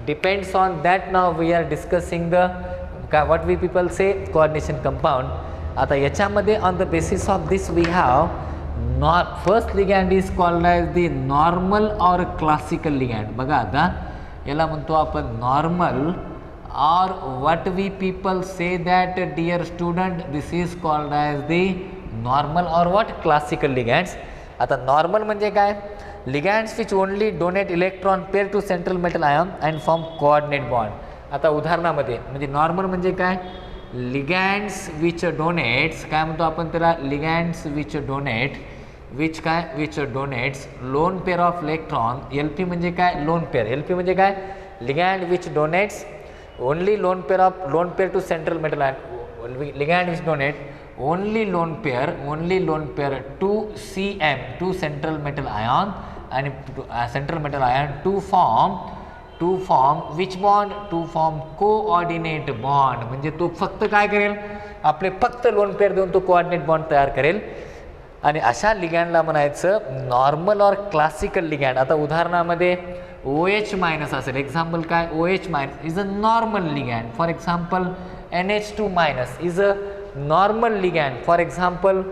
depends on that. Now we are discussing the काय what we people say coordination compound. आता याच्यामध्ये on the basis of this we have first ligand is called as the normal or classical ligand. बघा आता याला म्हणतो आपण normal, or what we people say that dear student, this is called as the normal or what, classical ligands. आता normal म्हणजे काय, ligands which only donate electron pair to central metal ion and form coordinate bond. आता उदाहरणामध्ये म्हणजे normal म्हणजे काय, ligands which donates, काय म्हणतो आपण त्याला, लिगँड्स विच डोनेट, विच काय, which donates lone pair of electron. LP म्हणजे काय, लोन पेअर. LP म्हणजे काय, ligand which donates only lone pair to central metal ion, ligand which donate only lone pair to CM, to central metal ion आणि central metal ion to form which bond, to form coordinate bond. म्हणजे तो फक्त काय करेल, आपले फक्त lone pair देऊन तो कोऑर्डिनेट बॉन्ड तयार करेल आणि अशा लिगँडला म्हणायचं नॉर्मल और क्लासिकल लिगँड. आता उदाहरणामध्ये OH मायनस असेल, एक्झाम्पल काय, OH minus is a normal ligand. For example NH2 minus is a normal ligand. For example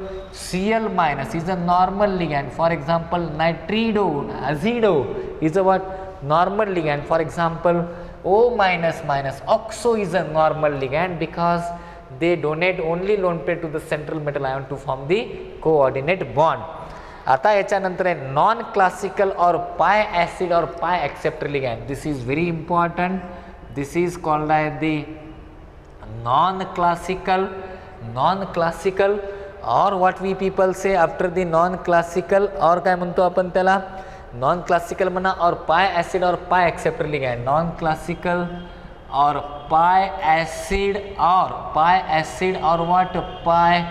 Cl minus is a normal ligand. For example nitrido azido is a what, normal ligand. For example O minus minus oxo is a normal ligand because they donate only lone pair to the central metal ion to form the coordinate bond. आता याच्यानंतर आहे non classical or pi acid or pi acceptor ligand. This is very important. This is called as the non classical or what we people say after the non classical, or काय म्हणतो आपण त्याला, non classical म्हणा और pi acid or pi acceptor ligand. Non classical or पाय acid or what, pi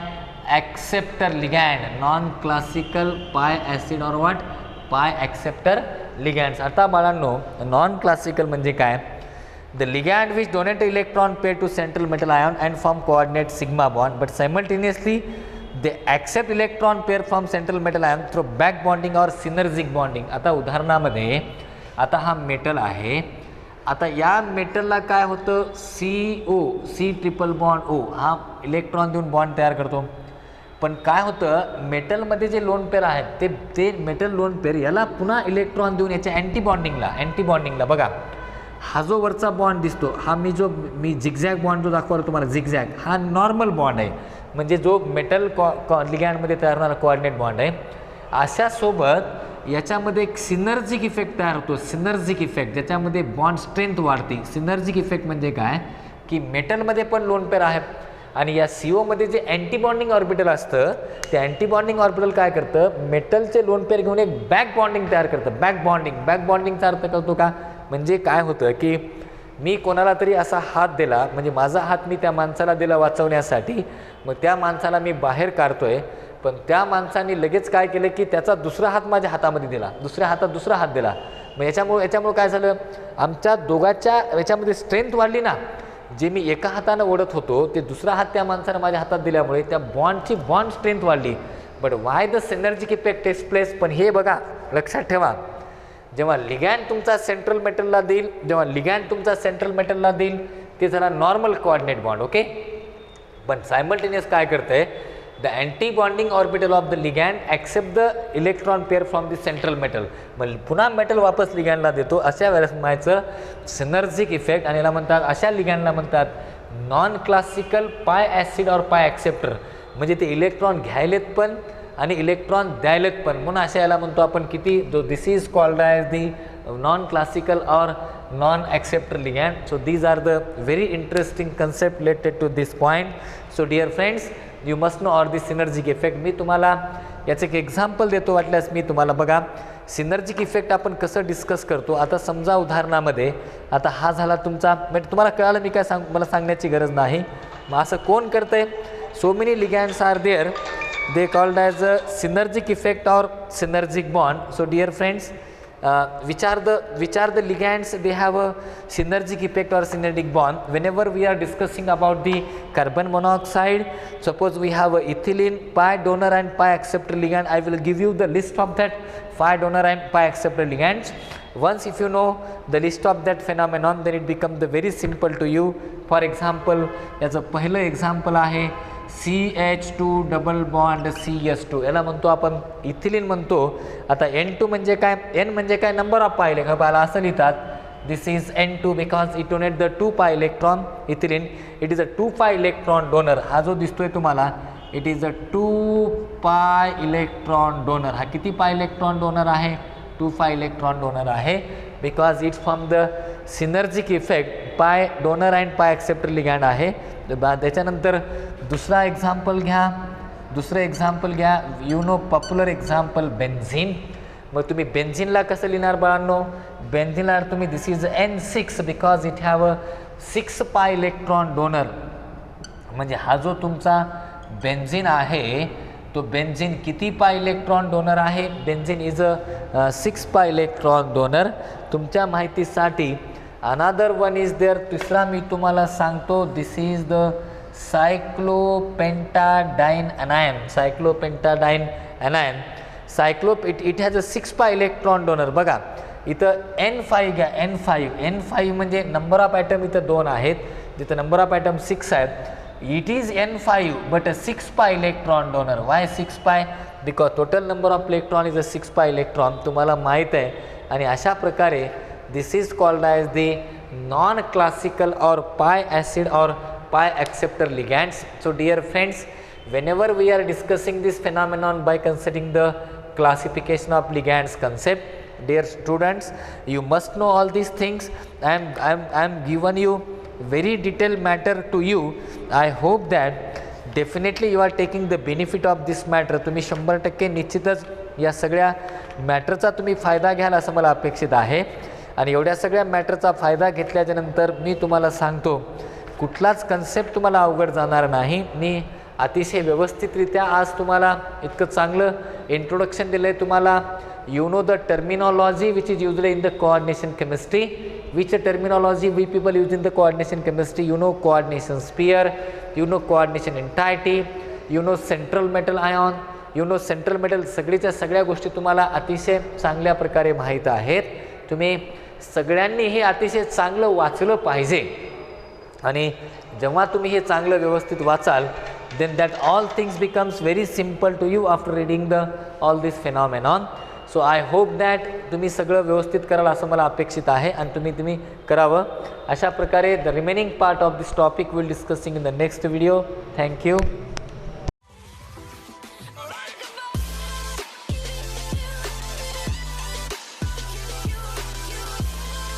acceptor ligand. Non classical pi acid or what, pi acceptor ligands. आता बाळांनो non classical म्हणजे काय, the ligand which donate electron pair to central metal ion and form coordinate sigma bond but simultaneously they accept electron pair from central metal ion through back bonding or synergic bonding. आता उदाहरणामध्ये आता हा metal आहे, आता या मेटलला काय होतं, C triple bond O हा इलेक्ट्रॉन देऊन बॉन्ड तयार करतो. पण काय होतं, मेटलमध्ये जे लोन पेअर आहेत ते मेटल लोन पेअर याला पुन्हा इलेक्ट्रॉन देऊन याच्या अँटी बॉन्डिंगला बघा, हा जो वरचा बॉन्ड दिसतो हा मी झिगझॅग बॉन्ड जो दाखवला तुम्हाला, झिगझॅग हा नॉर्मल बॉन्ड आहे, म्हणजे जो मेटल लिगँडमध्ये तयार होणारा कोऑर्डिनेट बॉन्ड आहे. अशासोबत याच्यामध्ये एक सिनर्जिक इफेक्ट तयार होतो, सिनर्जिक इफेक्ट, ज्याच्यामध्ये बॉन्ड स्ट्रेंथ वाढते. सिनर्जिक इफेक्ट म्हणजे काय की मेटलमध्ये पण लोन पेअर आहे आणि या CO मध्ये जे अँटीबॉन्डिंग ऑर्बिटल असतं ते अँटीबॉन्डिंग ऑर्बिटल काय करतं, मेटलचे लोन पेअर घेऊन एक बॅक बॉन्डिंग तयार करतं. बॅक बॉन्डिंगचा अर्थ करतो का, म्हणजे काय होतं की मी कोणाला तरी असा हात दिला, म्हणजे माझा हात मी त्या माणसाला दिला वाचवण्यासाठी, मग त्या माणसाला मी बाहेर काढतोय, पण त्या माणसाने लगेच काय केलं की त्याचा दुसरा हात माझ्या हातामध्ये दिला, दुसऱ्या हातात दुसरा हात दिला. मग याच्यामुळे काय झालं, आमच्या दोघांच्या याच्यामध्ये स्ट्रेंथ वाढली ना. जे मी एका हातानं ओढत होतो ते दुसरा हात त्या माणसानं माझ्या हातात दिल्यामुळे त्या बॉन्ड स्ट्रेंथ वाढली. But why the synergic effect takes place. पण हे बघा लक्षात ठेवा, जेव्हा लिगँड तुमचा सेंट्रल मेटलला देईल ते झाला नॉर्मल कोऑर्डिनेट बॉन्ड. ओके, पण सायमल्टेनियस काय करतंय, the anti bonding orbital of the ligand accept the electron pair from the central metal. मग पुन्हा मेटल वापस लिगँडला देतो. अशा वेळेस म्हणायचं सिनर्जिक इफेक्ट, आणि याला म्हणतात, अशा लिगँडला म्हणतात नॉन क्लासिकल पाय ॲसिड और पाय ॲक्सेप्टर. म्हणजे ते इलेक्ट्रॉन घ्यायलेत पण आणि इलेक्ट्रॉन द्यायलेत पण, म्हणून अशा याला म्हणतो आपण किती, जो this is called as the non classical or non acceptor ligand. So these are the very interesting concept related to this point. So dear friends, you must know all the synergic effect. मी तुम्हाला याचं एक example देतो, वाटल्यास मी तुम्हाला बघा synergic effect आपण कसं discuss करतो. आता समजा उदाहरणामध्ये आता हा झाला तुमचा, म्हणजे तुम्हाला कळालं मी काय मला सांगण्याची गरज नाही. मग असं कोण करतंय? So many ligands are there, they called as a synergic effect or synergic bond. So dear friends, which are the ligands they have a synergic effect or synergic bond? Whenever we are discussing about the carbon monoxide, suppose we have a ethylene pi donor and pi acceptor ligand, I will give you the list of that pi donor and pi acceptor ligands. Once if you know the list of that phenomenon, then it becomes very simple to you. For example, याचं पहिलं example आहे CH2 double bond CS2, याला म्हणतो आपण ethylene म्हणतो. आता N2 म्हणजे काय? N म्हणजे काय? Number of pi electron. असं लिहितात, this is N2 because it donate the 2 pi electron. Ethylene it is a 2 pi electron donor. हा जो दिसतोय तुम्हाला, it is a 2 pi electron donor. हा किती पाय इलेक्ट्रॉन डोनर आहे? 2 पाय इलेक्ट्रॉन डोनर आहे, because it's from the synergic effect pi donor and pi acceptor ligand आहे. त्याच्यानंतर दुसरं एक्झाम्पल घ्या, you know popular example benzene. मग तुम्ही बेन्झिनला कसं लिहिणार बाळांनो? बेन्झिनला तुम्ही this is N6 because it have a 6 pi electron donor. म्हणजे हा जो तुमचा बेन्झिन आहे, तो बेन्झिन किती पाय इलेक्ट्रॉन डोनर आहे? Benzene is a 6 pi electron donor. तुमच्या माहितीसाठी अनादर वन इज देअर. तिसरा मी तुम्हाला सांगतो, this is the cyclopentadiene anion. It has a 6 pi electron donor. बघा इथं N5 घ्या, N5 म्हणजे नंबर ऑफ ॲटम इथं 2 आहेत, जिथं नंबर ऑफ ॲटम 6 आहेत. It is N5 but a 6 pi electron donor. Why 6 pi? Because total number of electron is a 6 pi electron. तुम्हाला माहीत आहे. आणि अशा प्रकारे this is called as the non classical or pi acid और pi acceptor ligands. So dear friends, whenever we are discussing this phenomenon by considering the classification of ligands concept, dear students, you must know all these things. I am given you very detailed matter to you. I hope that definitely you are taking the benefit of this matter. तुम्ही 100% निश्चितच या सगळ्या मॅटरचा तुम्ही फायदा घ्याल असं मला अपेक्षित आहे. आणि एवढ्या सगळ्या मॅटरचा फायदा घेतल्याच्या नंतर मी तुम्हाला सांगतो, कुठलाच कन्सेप्ट तुम्हाला अवघड जाणार नाही. मी अतिशय व्यवस्थितरित्या आज तुम्हाला इतकं चांगलं इंट्रोडक्शन दिलं आहे. तुम्हाला you know the terminology which is used in the coordination chemistry. Which terminology we people use in the coordination chemistry? You know coordination sphere, you know coordination entity, you know central metal ion, you know central metal. सगळीच्या सगळ्या गोष्टी तुम्हाला अतिशय चांगल्या प्रकारे माहीत आहेत. तुम्ही सगळ्यांनी हे अतिशय चांगलं वाचलं पाहिजे. आणि जेव्हा तुम्ही हे चांगलं व्यवस्थित वाचाल, then that all things becomes very simple to you after reading all this phenomenon. So I hope that तुम्ही सगळं व्यवस्थित कराल असं मला अपेक्षित आहे आणि तुम्ही करावं. अशा प्रकारे the remaining part of this topic we'll discussing in the next video. Thank you.